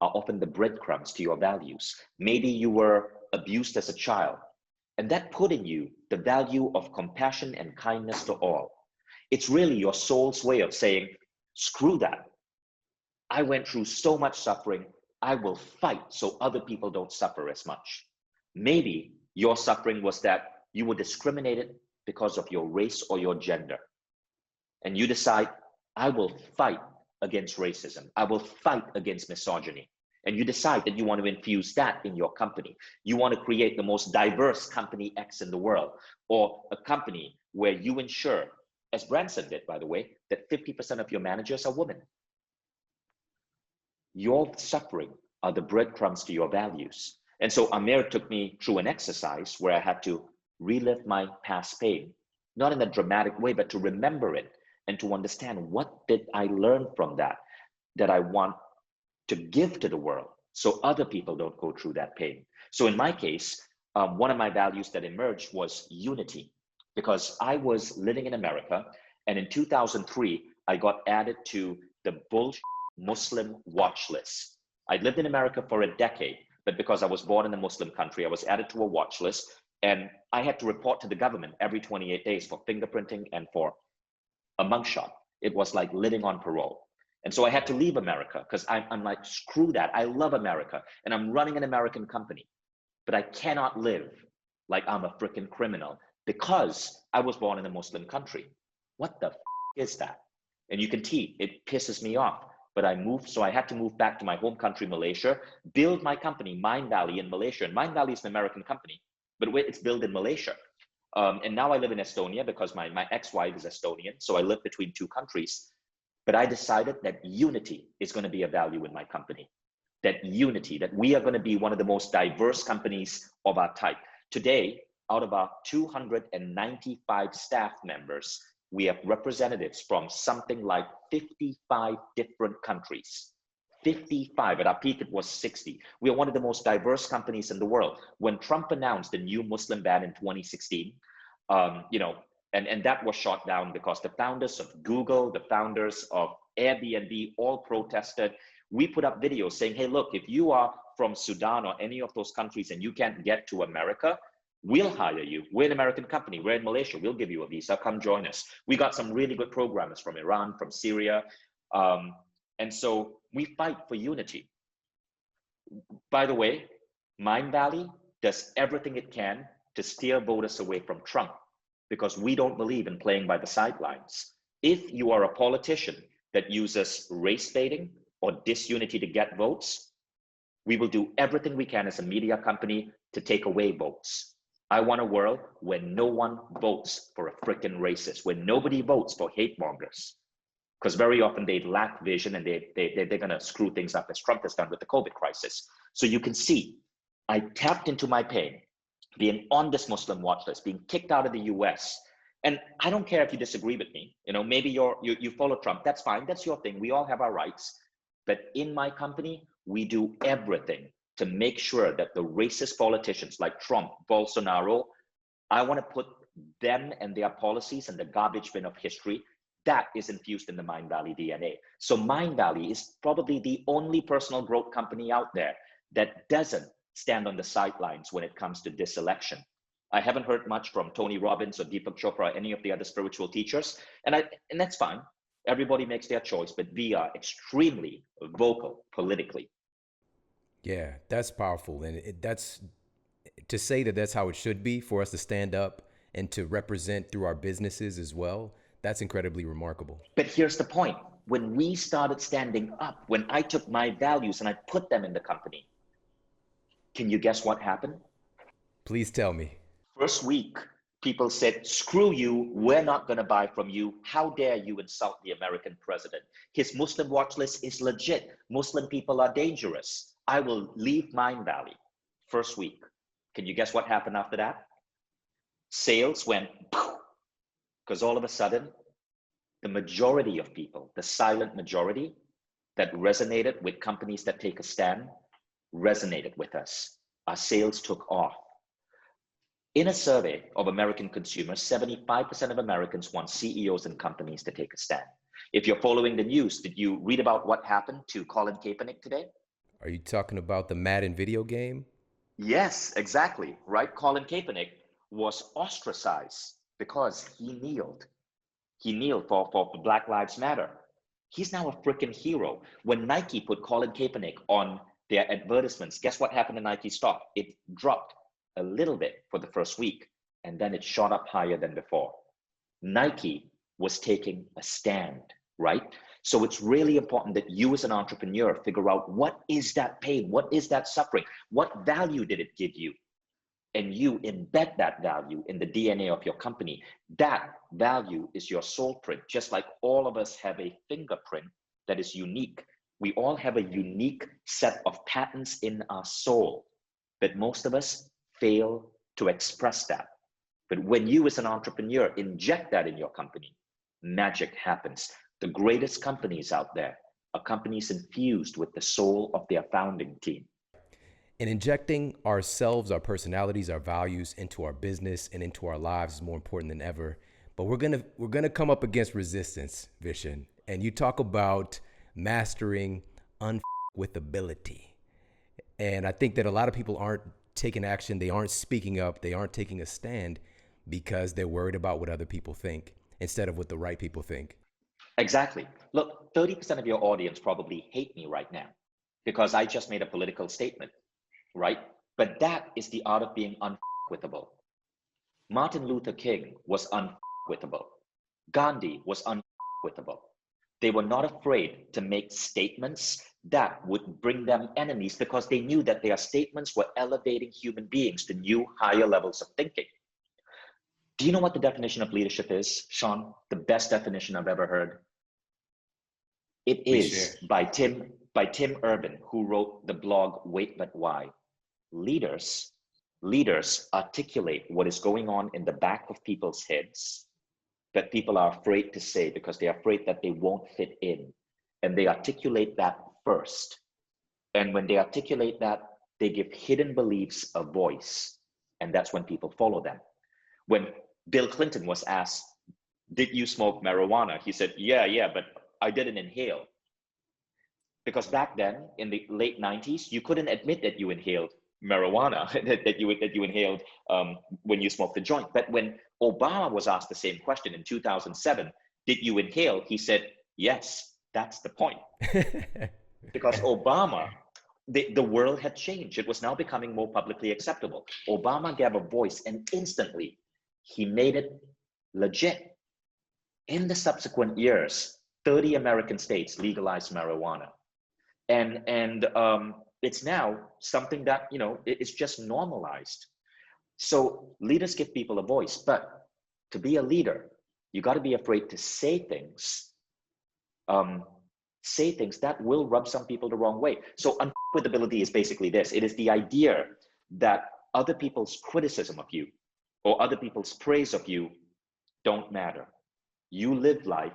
are often the breadcrumbs to your values. Maybe you were abused as a child, and that put in you the value of compassion and kindness to all. It's really your soul's way of saying, screw that. I went through so much suffering, I will fight so other people don't suffer as much. Maybe your suffering was that you were discriminated because of your race or your gender. And you decide, I will fight against racism. I will fight against misogyny. And you decide that you want to infuse that in your company. You want to create the most diverse company X in the world, or a company where you ensure, as Branson did, by the way, that 50% of your managers are women. Your suffering are the breadcrumbs to your values. And so Amir took me through an exercise where I had to relive my past pain, not in a dramatic way, but to remember it and to understand what did I learn from that I want to give to the world so other people don't go through that pain. So in my case, one of my values that emerged was unity, because I was living in America, and in 2003, I got added to the bullshit Muslim watch list. I'd lived in America for a decade, but because I was born in a Muslim country, I was added to a watch list. And I had to report to the government every 28 days for fingerprinting and for a mugshot. It was like living on parole. And so I had to leave America because I'm like, screw that. I love America and I'm running an American company, but I cannot live like I'm a freaking criminal because I was born in a Muslim country. What the is that? And you can see it pisses me off. But I moved, so I had to move back to my home country, Malaysia, build my company, Mindvalley in Malaysia. And Mindvalley is an American company, but it's built in Malaysia. And now I live in Estonia because my ex-wife is Estonian. So I live between two countries. But I decided that unity is going to be a value in my company. That unity, that we are going to be one of the most diverse companies of our type. Today, out of our 295 staff members, we have representatives from something like 55 different countries. 55, at our peak it was 60. We are one of the most diverse companies in the world. When Trump announced the new Muslim ban in 2016, and that was shot down because the founders of Google, the founders of Airbnb all protested. We put up videos saying, hey, look, if you are from Sudan or any of those countries and you can't get to America, we'll hire you. We're an American company. We're in Malaysia. We'll give you a visa. Come join us. We got some really good programmers from Iran, from Syria. And so we fight for unity. By the way, Mindvalley does everything it can to steer voters away from Trump because we don't believe in playing by the sidelines. If you are a politician that uses race baiting or disunity to get votes, we will do everything we can as a media company to take away votes. I want a world where no one votes for a freaking racist, where nobody votes for hate mongers, because very often they lack vision and they're going to screw things up as Trump has done with the COVID crisis. So you can see, I tapped into my pain, being on this Muslim watch list, being kicked out of the US. And I don't care if you disagree with me, maybe you follow Trump, that's fine, that's your thing, we all have our rights. But in my company, we do everything to make sure that the racist politicians like Trump, Bolsonaro, I want to put them and their policies in the garbage bin of history. That is infused in the Mindvalley DNA. So Mindvalley is probably the only personal growth company out there that doesn't stand on the sidelines when it comes to this election. I haven't heard much from Tony Robbins or Deepak Chopra or any of the other spiritual teachers, and that's fine. Everybody makes their choice, but we are extremely vocal politically. Yeah, that's powerful. And that's to say that that's how it should be for us to stand up and to represent through our businesses as well. That's incredibly remarkable. But here's the point. When we started standing up, when I took my values and I put them in the company, can you guess what happened? Please tell me. First week, people said, screw you, we're not going to buy from you. How dare you insult the American president? His Muslim watch list is legit. Muslim people are dangerous. I will leave Mindvalley. First week. Can you guess what happened after that? Sales went poof, because all of a sudden, the majority of people, the silent majority that resonated with companies that take a stand, resonated with us. Our sales took off. In a survey of American consumers, 75% of Americans want CEOs and companies to take a stand. If you're following the news, did you read about what happened to Colin Kaepernick today? Are you talking about the Madden video game? Yes, exactly, right? Colin Kaepernick was ostracized because he kneeled. He kneeled for Black Lives Matter. He's now a freaking hero. When Nike put Colin Kaepernick on their advertisements, guess what happened to Nike stock? It dropped a little bit for the first week, and then it shot up higher than before. Nike was taking a stand, right? So it's really important that you as an entrepreneur figure out what is that pain? What is that suffering? What value did it give you? And you embed that value in the DNA of your company. That value is your soul print, just like all of us have a fingerprint that is unique. We all have a unique set of patterns in our soul, but most of us fail to express that. But when you as an entrepreneur inject that in your company, magic happens. The greatest companies out there are companies infused with the soul of their founding team. And injecting ourselves, our personalities, our values into our business and into our lives is more important than ever. But we're gonna come up against resistance, Vishen. And you talk about mastering with ability. And I think that a lot of people aren't taking action. They aren't speaking up. They aren't taking a stand because they're worried about what other people think instead of what the right people think. Exactly. Look, 30% of your audience probably hate me right now because I just made a political statement, right? But that is the art of being unquittable. Martin Luther King was unquittable. Gandhi was unquittable. They were not afraid to make statements that would bring them enemies because they knew that their statements were elevating human beings to new, higher levels of thinking. Do you know what the definition of leadership is, Shawn? The best definition I've ever heard. It is by Tim Urban, who wrote the blog Wait But Why. Leaders articulate what is going on in the back of people's heads that people are afraid to say because they're afraid that they won't fit in. And they articulate that first. And when they articulate that, they give hidden beliefs a voice. And that's when people follow them. When Bill Clinton was asked, did you smoke marijuana? He said, yeah, but I didn't inhale. Because back then, in the late 90s, you couldn't admit that you inhaled marijuana, that you inhaled when you smoked a joint. But when Obama was asked the same question in 2007, did you inhale? He said, yes, that's the point. Because Obama, the world had changed. It was now becoming more publicly acceptable. Obama gave a voice and instantly he made it legit. In the subsequent years, 30 American states legalized marijuana. And it's now something that, it's just normalized. So leaders give people a voice, but to be a leader, you got to be afraid to say things that will rub some people the wrong way. So unquittability is basically this. It is the idea that other people's criticism of you or other people's praise of you don't matter. You live life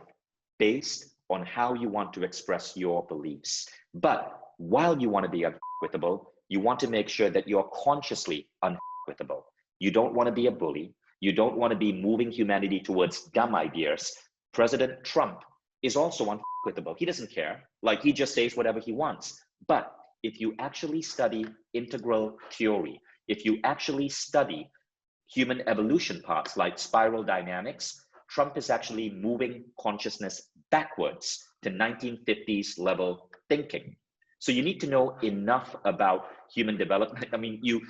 based on how you want to express your beliefs. But while you want to be unquittable, you want to make sure that you're consciously unquittable. You don't want to be a bully. You don't want to be moving humanity towards dumb ideas. President Trump is also unquittable. He doesn't care. Like, he just says whatever he wants. But if you actually study integral theory, if you actually study human evolution parts like spiral dynamics, Trump is actually moving consciousness backwards to 1950s level thinking. So you need to know enough about human development. I mean, you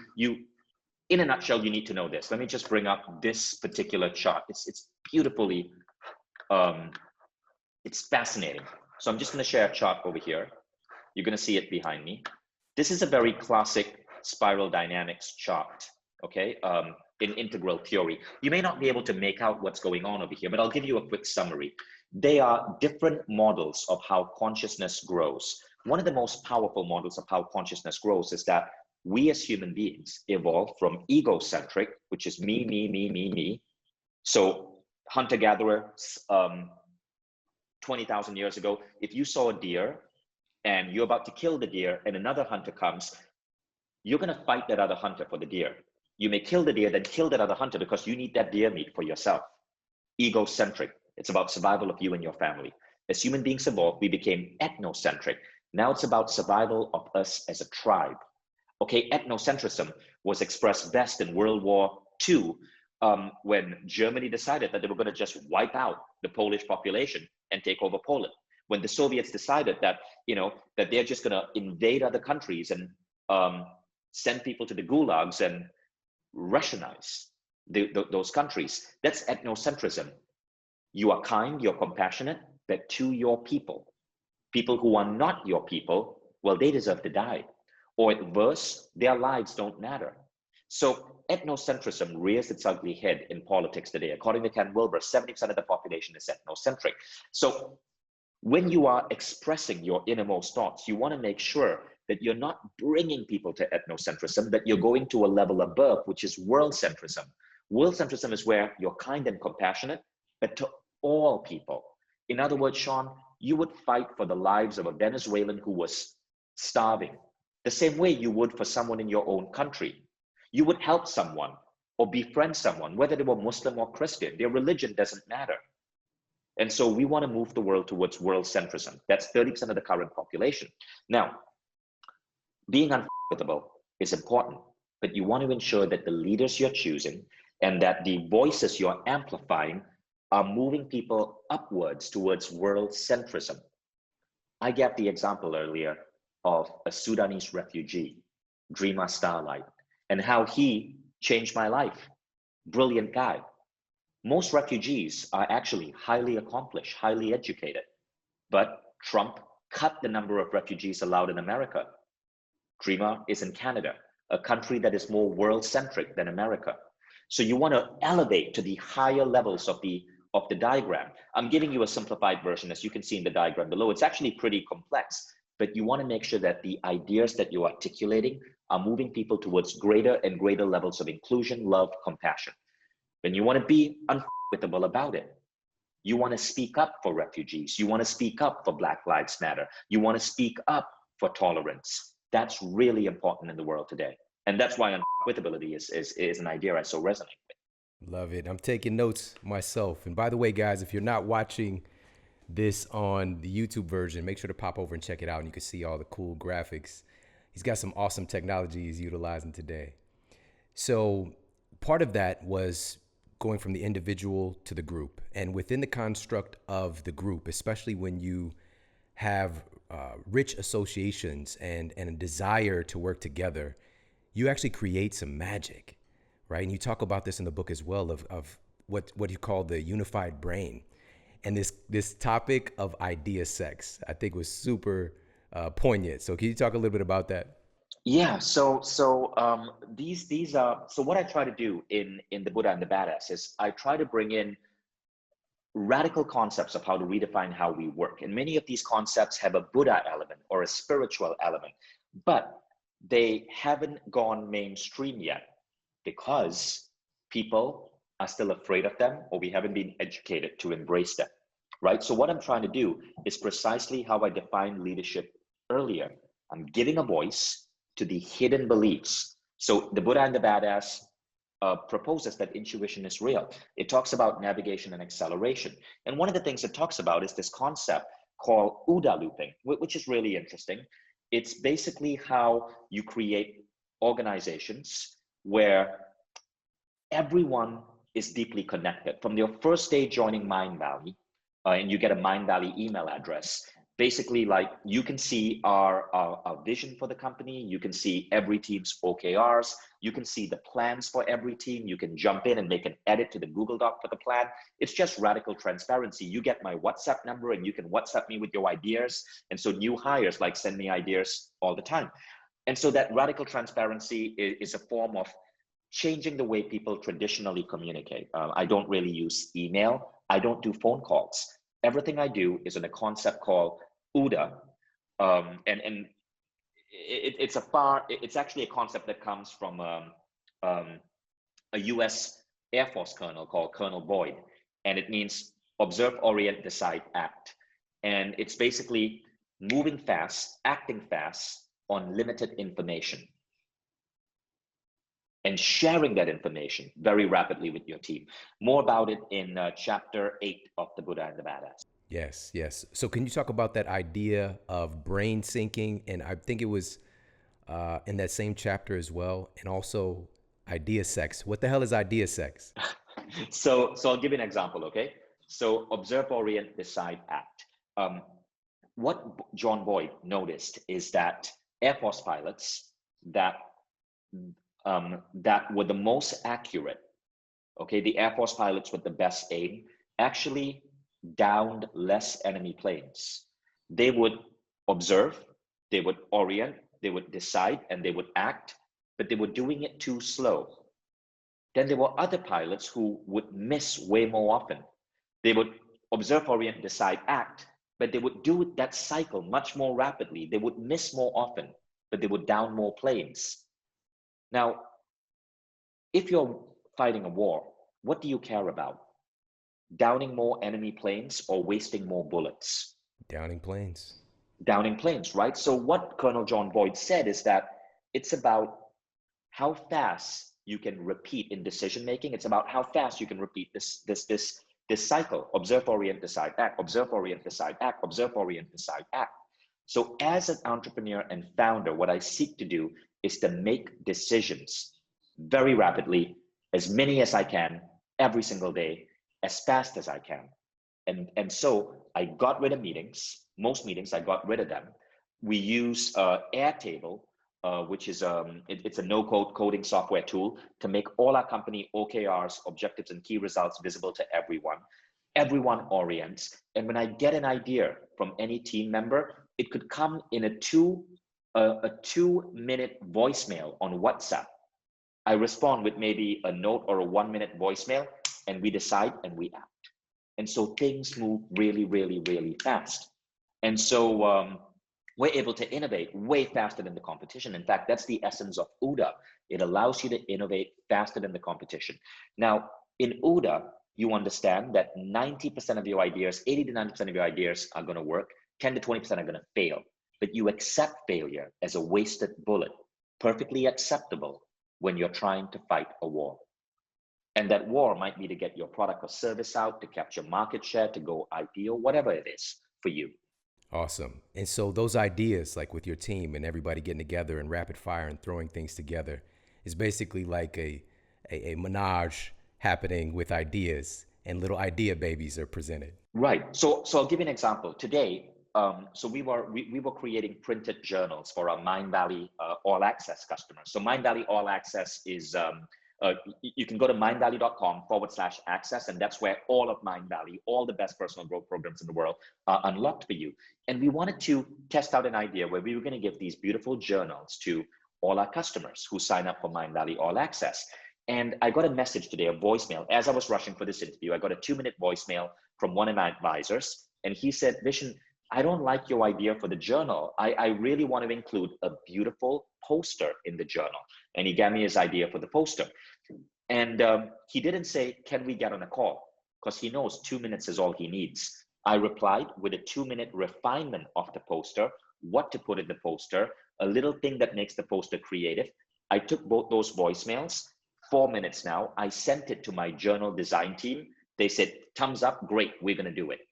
in a nutshell, you need to know this. Let me just bring up this particular chart. It's beautifully, it's fascinating. So I'm just going to share a chart over here. You're going to see it behind me. This is a very classic spiral dynamics chart, okay, in integral theory. You may not be able to make out what's going on over here, but I'll give you a quick summary. They are different models of how consciousness grows. One of the most powerful models of how consciousness grows is that we as human beings evolved from egocentric, which is me. So hunter-gatherer, 20,000 years ago, if you saw a deer and you're about to kill the deer and another hunter comes, you're going to fight that other hunter for the deer. You may kill the deer, then kill that other hunter because you need that deer meat for yourself. Egocentric. It's about survival of you and your family. As human beings evolved, we became ethnocentric. Now it's about survival of us as a tribe. Okay, ethnocentrism was expressed best in World War II when Germany decided that they were going to just wipe out the Polish population and take over Poland. When the Soviets decided that, that they're just going to invade other countries and send people to the gulags and Russianize those countries. That's ethnocentrism. You are kind, you're compassionate, but to your people. People who are not your people, well, they deserve to die. Or at worst, their lives don't matter. So ethnocentrism rears its ugly head in politics today. According to Ken Wilber, 70% of the population is ethnocentric. So when you are expressing your innermost thoughts, you want to make sure that you're not bringing people to ethnocentrism, that you're going to a level above, which is worldcentrism. Worldcentrism is where you're kind and compassionate, but to all people. In other words, Shawn, you would fight for the lives of a Venezuelan who was starving, the same way you would for someone in your own country. You would help someone or befriend someone, whether they were Muslim or Christian. Their religion doesn't matter. And so we want to move the world towards worldcentrism. That's 30% of the current population. Now, being unquittable is important. but you want to ensure that the leaders you're choosing and that the voices you're amplifying are moving people upwards towards world-centrism. I gave the example earlier of a Sudanese refugee, Dreamer Starlight, and how he changed my life. Brilliant guy. Most refugees are actually highly accomplished, highly educated, but Trump cut the number of refugees allowed in America. Dreamer is in Canada, a country that is more world-centric than America. So you want to elevate to the higher levels of the diagram. I'm giving you a simplified version, as you can see in the diagram below. It's actually pretty complex, but you want to make sure that the ideas that you're articulating are moving people towards greater and greater levels of inclusion, love, compassion. When you want to be unforgettable about it, you want to speak up for refugees. You want to speak up for Black Lives Matter. You want to speak up for tolerance. That's really important in the world today. And that's why unforgettability is an idea I so resonate with. Love it. I'm taking notes myself. And by the way, guys, if you're not watching this on the YouTube version, make sure to pop over and check it out. And you can see all the cool graphics. He's got some awesome technology he's utilizing today. So part of that was going from the individual to the group. And within the construct of the group, especially when you have rich associations and a desire to work together, you actually create some magic, right? And you talk about this in the book as well of what you call the unified brain. And this topic of idea sex, I think was super poignant. So can you talk a little bit about that? Yeah, so these are, so what I try to do in the Buddha and the Badass is I try to bring in radical concepts of how to redefine how we work. And many of these concepts have a Buddha element or a spiritual element, but they haven't gone mainstream yet because people are still afraid of them, or we haven't been educated to embrace them, right? So what I'm trying to do is precisely how I defined leadership earlier. I'm giving a voice to the hidden beliefs. So the Buddha and the Badass proposes that intuition is real. It talks about navigation and acceleration. And one of the things it talks about is this concept called OODA looping, which is really interesting. It's basically how you create organizations where everyone is deeply connected. From your first day joining Mindvalley, and you get a Mindvalley email address, basically, like, you can see our vision for the company, you can see every team's OKRs, you can see the plans for every team, you can jump in and make an edit to the Google Doc for the plan. It's just radical transparency. You get my WhatsApp number and you can WhatsApp me with your ideas. And so new hires like send me ideas all the time. And so that radical transparency is a form of changing the way people traditionally communicate. I don't really use email. I don't do phone calls. Everything I do is in a concept called OODA, and it's actually a concept that comes from a US Air Force colonel called Colonel Boyd, and it means observe, orient, decide, act. And it's basically moving fast, acting fast on limited information, and sharing that information very rapidly with your team. More about it in chapter 8 of the Buddha and the Badass. Yes, yes. So can you talk about that idea of brain syncing? And I think it was in that same chapter as well. And also idea sex. What the hell is idea sex? So I'll give you an example, okay? So observe, orient, decide, act. What John Boyd noticed is that Air Force pilots that were the most accurate, okay, the Air Force pilots with the best aim actually downed less enemy planes. They would observe, they would orient, they would decide, and they would act, but they were doing it too slow. Then there were other pilots who would miss way more often. They would observe, orient, decide, act, but they would do that cycle much more rapidly. They would miss more often, but they would down more planes. Now, if you're fighting a war, what do you care about? Downing more enemy planes or wasting more bullets? Downing planes. Downing planes, right? So what Colonel John Boyd said is that it's about how fast you can repeat in decision making. It's about how fast you can repeat this cycle. Observe, orient, decide, act. Observe, orient, decide, act. Observe, orient, decide, act. So as an entrepreneur and founder, what I seek to do is to make decisions very rapidly, as many as I can, every single day, as fast as I can. And so I got rid of meetings. Most meetings, I got rid of them. We use Airtable, which is it's a no-code coding software tool to make all our company OKRs, objectives and key results visible to everyone. Everyone orients. And when I get an idea from any team member, it could come in a 2-minute voicemail on WhatsApp. I respond with maybe a note or a 1-minute voicemail, and we decide and we act. And so things move really, really, really fast. And so we're able to innovate way faster than the competition. In fact, that's the essence of OODA. It allows you to innovate faster than the competition. Now, in OODA, you understand that 90% of your ideas, 80 to 90% of your ideas are going to work, 10 to 20% are going to fail. But you accept failure as a wasted bullet, perfectly acceptable when you're trying to fight a war. And that war might be to get your product or service out, to capture market share, to go IPO, whatever it is for you. Awesome. And so those ideas, like with your team and everybody getting together and rapid fire and throwing things together, is basically like a menage happening with ideas, and little idea babies are presented. Right. So I'll give you an example. Today, so we were creating printed journals for our Mindvalley All Access customers. So Mindvalley All Access is you can go to mindvalley.com/access, and that's where all of Mindvalley, all the best personal growth programs in the world are unlocked for you. And we wanted to test out an idea where we were going to give these beautiful journals to all our customers who sign up for Mindvalley All Access. And I got a message today, a voicemail. As I was rushing for this interview, I got a 2-minute voicemail from one of my advisors. And he said, Vishen, I don't like your idea for the journal. I really want to include a beautiful poster in the journal. And he gave me his idea for the poster. And he didn't say, can we get on a call? Because he knows 2 minutes is all he needs. I replied with a 2-minute refinement of the poster, what to put in the poster, a little thing that makes the poster creative. I took both those voicemails, 4 minutes now. I sent it to my journal design team. They said, thumbs up, great, we're going to do it.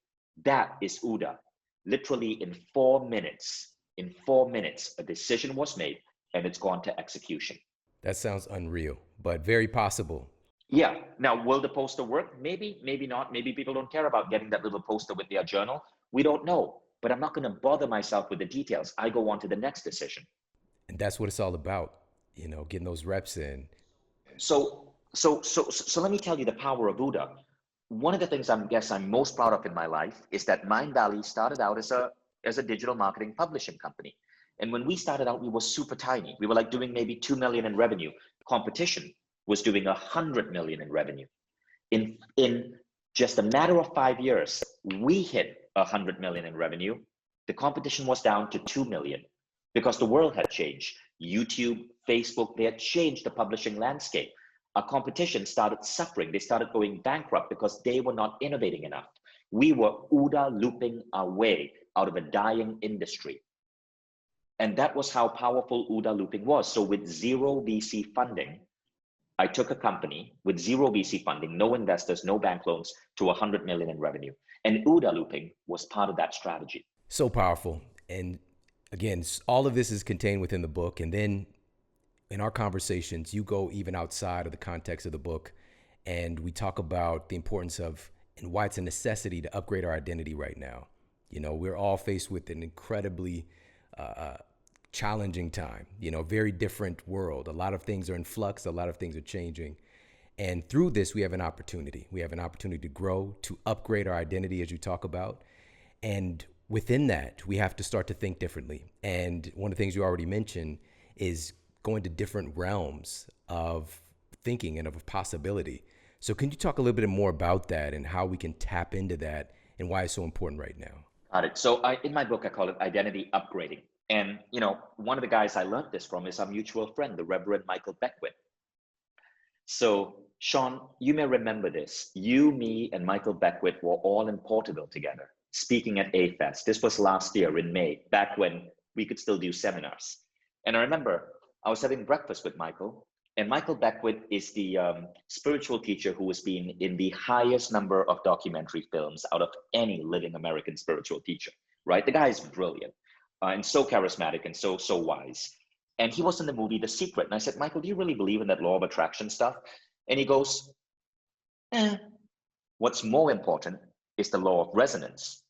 That is OODA. Literally in 4 minutes, a decision was made and it's gone to execution. That sounds unreal, but very possible. Yeah. Now, will the poster work? Maybe, maybe not. Maybe people don't care about getting that little poster with their journal. We don't know, but I'm not going to bother myself with the details. I go on to the next decision. And that's what it's all about, getting those reps in. So let me tell you the power of OODA. One of the things I'm most proud of in my life is that Mindvalley started out as a digital marketing publishing company. And when we started out, we were super tiny. We were like doing maybe 2 million in revenue. Competition was doing 100 million in revenue. In just a matter of 5 years, we hit 100 million in revenue. The competition was down to 2 million because the world had changed. YouTube, Facebook, they had changed the publishing landscape. Our competition started suffering. They started going bankrupt because they were not innovating enough. We were OODA looping our way out of a dying industry. And that was how powerful OODA looping was. So with zero VC funding, I took a company with zero VC funding, no investors, no bank loans, to 100 million in revenue. And OODA looping was part of that strategy. So powerful. And again, all of this is contained within the book. And then in our conversations, you go even outside of the context of the book, and we talk about the importance of and why it's a necessity to upgrade our identity right now. We're all faced with an incredibly challenging time, very different world. A lot of things are in flux. A lot of things are changing. And through this, we have an opportunity. We have an opportunity to grow, to upgrade our identity, as you talk about. And within that, we have to start to think differently. And one of the things you already mentioned is going to different realms of thinking and of possibility. So can you talk a little bit more about that and how we can tap into that and why it's so important right now? Got it. So in my book, I call it identity upgrading. And, one of the guys I learned this from is our mutual friend, the Reverend Michael Beckwith. So Shawn, you may remember this. You, me, and Michael Beckwith were all in Portugal together, speaking at A-Fest. This was last year in May, back when we could still do seminars. And I remember I was having breakfast with Michael, and Michael Beckwith is the spiritual teacher who has been in the highest number of documentary films out of any living American spiritual teacher, right? The guy is brilliant and so charismatic and so wise. And he was in the movie The Secret. And I said, Michael, do you really believe in that law of attraction stuff? And he goes, what's more important is the law of resonance.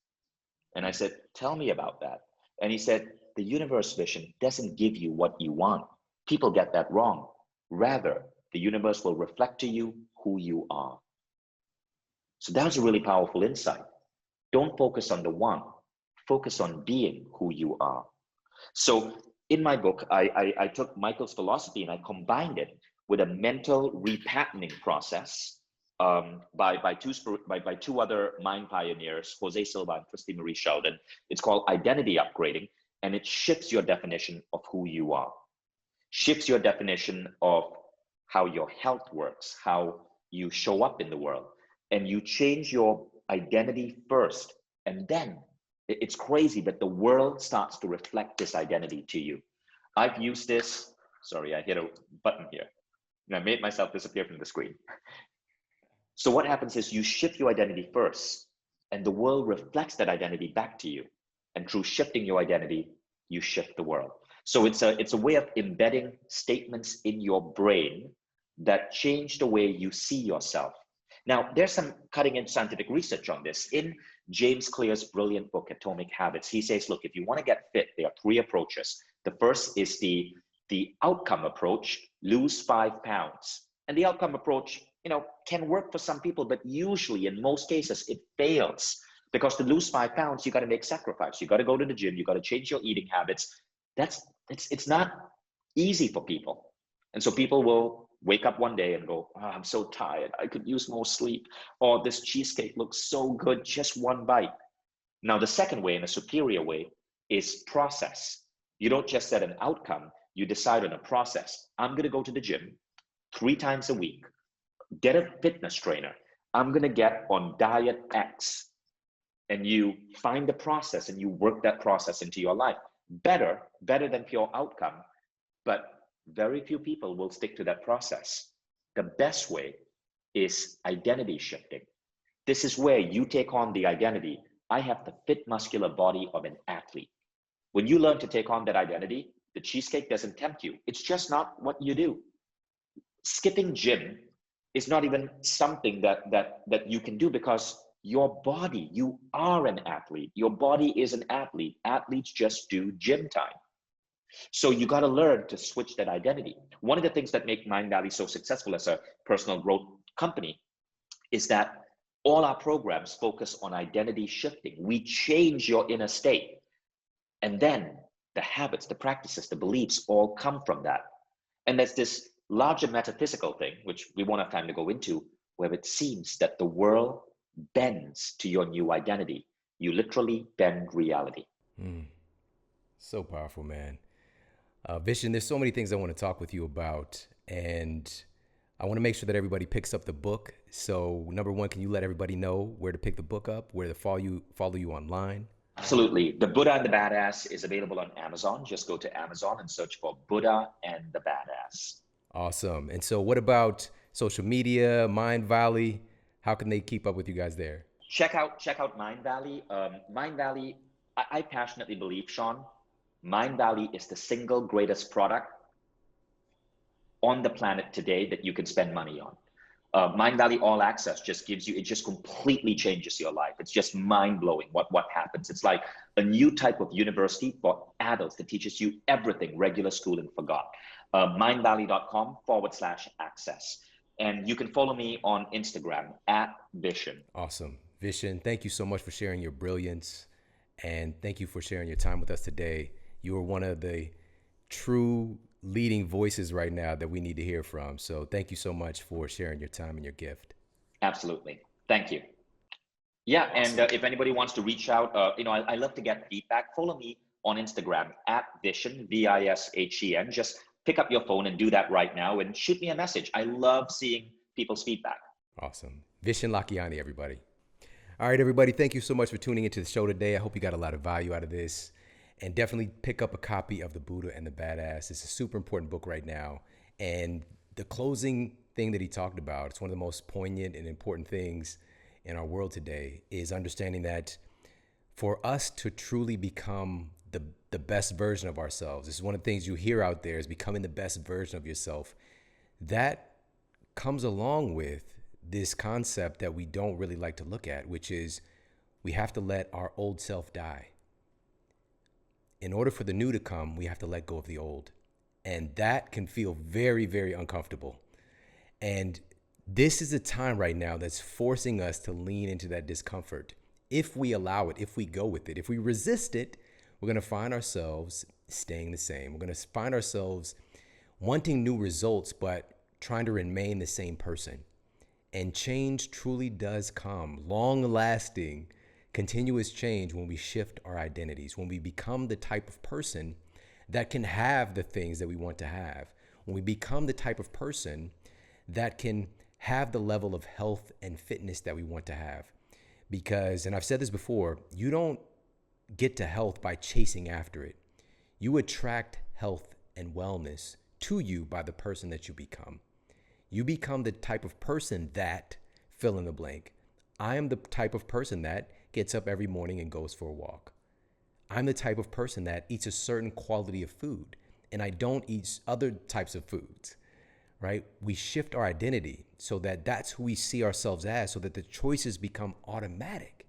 And I said, tell me about that. And he said, the universe, Vishen, doesn't give you what you want. People get that wrong. Rather, the universe will reflect to you who you are. So that was a really powerful insight. Don't focus on the want, focus on being who you are. So in my book, I took Michael's philosophy and I combined it with a mental repatterning process by two other mind pioneers, Jose Silva and Christy Marie Sheldon. It's called identity upgrading, and it shifts your definition of who you are, shifts your definition of how your health works, how you show up in the world, and you change your identity first. And then it's crazy, but the world starts to reflect this identity to you. I've used this, sorry, I hit a button here, and I made myself disappear from the screen. So what happens is you shift your identity first, and the world reflects that identity back to you. And through shifting your identity, you shift the world. So it's a way of embedding statements in your brain that change the way you see yourself. Now, there's some cutting-edge scientific research on this. In James Clear's brilliant book, Atomic Habits, he says, look, if you want to get fit, there are 3 approaches. The first is the outcome approach, lose 5 pounds. And the outcome approach, can work for some people, but usually in most cases, it fails. Because to lose 5 pounds, you got to make sacrifice. You got to go to the gym. You got to change your eating habits. It's not easy for people. And so people will wake up one day and go, oh, I'm so tired. I could use more sleep. Or this cheesecake looks so good, just one bite. Now, the second way, and a superior way, is process. You don't just set an outcome, you decide on a process. I'm going to go to the gym 3 times a week, get a fitness trainer. I'm going to get on diet X. And you find the process and you work that process into your life. Better than pure outcome, but very few people will stick to that process. The best way is identity shifting. This is where you take on the identity. I have the fit muscular body of an athlete. When you learn to take on that identity, the cheesecake doesn't tempt you. It's just not what you do. Skipping gym is not even something that you can do, because your body, you are an athlete. Your body is an athlete. Athletes just do gym time. So you got to learn to switch that identity. One of the things that make Mindvalley so successful as a personal growth company is that all our programs focus on identity shifting. We change your inner state. And then the habits, the practices, the beliefs all come from that. And there's this larger metaphysical thing, which we won't have time to go into, where it seems that the world bends to your new identity. You literally bend reality. So powerful, man. Vishen, there's so many things I want to talk with you about, and I want to make sure that everybody picks up the book. So number one, can you let everybody know where to pick the book up, where to follow you online? Absolutely. The Buddha and the Badass is available on Amazon. Just go to Amazon and search for Buddha and the Badass. Awesome. And so what about social media, Mindvalley? How can they keep up with you guys there? Check out Mindvalley. Mindvalley, I passionately believe, Shawn, Mindvalley is the single greatest product on the planet today that you can spend money on. Mindvalley All Access just gives you, it just completely changes your life. It's just mind-blowing what happens. It's like a new type of university for adults that teaches you everything regular schooling forgot. Mindvalley.com/access. And you can follow me on Instagram @Vishen. Awesome. Vishen, thank you so much for sharing your brilliance. And thank you for sharing your time with us today. You are one of the true leading voices right now that we need to hear from. So thank you so much for sharing your time and your gift. Absolutely. Thank you. Yeah. And if anybody wants to reach out, I love to get feedback. Follow me on Instagram @Vishen, Vishen. Just pick up your phone and do that right now and shoot me a message. I love seeing people's feedback. Awesome. Vishen Lakhiani, everybody. All right, everybody. Thank you so much for tuning into the show today. I hope you got a lot of value out of this. And definitely pick up a copy of The Buddha and the Badass. It's a super important book right now. And the closing thing that he talked about, it's one of the most poignant and important things in our world today, is understanding that for us to truly become the the best version of ourselves. This is one of the things you hear out there, is becoming the best version of yourself. That comes along with this concept that we don't really like to look at, which is we have to let our old self die. In order for the new to come, we have to let go of the old. And that can feel very, very uncomfortable. And this is a time right now that's forcing us to lean into that discomfort. If we allow it, if we go with it, if we resist it, we're going to find ourselves staying the same. We're going to find ourselves wanting new results, but trying to remain the same person. And change truly does come, long-lasting, continuous change, when we shift our identities, when we become the type of person that can have the things that we want to have, when we become the type of person that can have the level of health and fitness that we want to have. Because, and I've said this before, you don't get to health by chasing after it. You attract health and wellness to you by the person that you become. You become the type of person that, fill in the blank. I am the type of person that gets up every morning and goes for a walk. I'm the type of person that eats a certain quality of food, and I don't eat other types of foods, right? We shift our identity so that that's who we see ourselves as, so that the choices become automatic,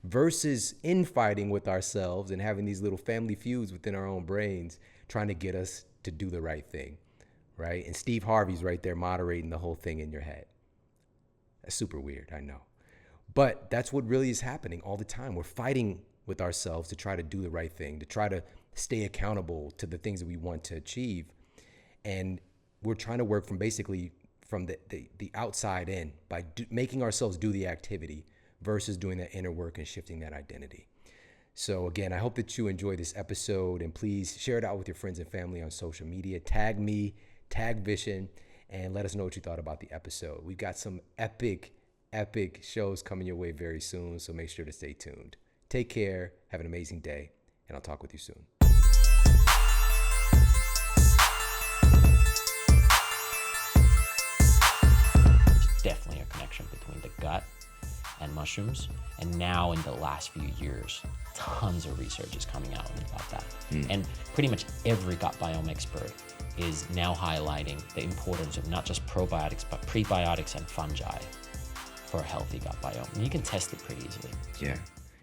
versus infighting with ourselves and having these little family feuds within our own brains, trying to get us to do the right thing, right? And Steve Harvey's right there moderating the whole thing in your head. That's super weird, I know. But that's what really is happening all the time. We're fighting with ourselves to try to do the right thing, to try to stay accountable to the things that we want to achieve. And we're trying to work from basically from the outside in by making ourselves do the activity versus doing that inner work and shifting that identity. So again, I hope that you enjoy this episode, and please share it out with your friends and family on social media. Tag me, tag Vishen, and let us know what you thought about the episode. We've got some epic shows coming your way very soon, so make sure to stay tuned. Take care, have an amazing day, and I'll talk with you soon. Definitely a connection between the gut and mushrooms. And now in the last few years, tons of research is coming out about that. And pretty much every gut biome expert is now highlighting the importance of not just probiotics, but prebiotics and fungi for a healthy gut biome. And you can test it pretty easily. Yeah.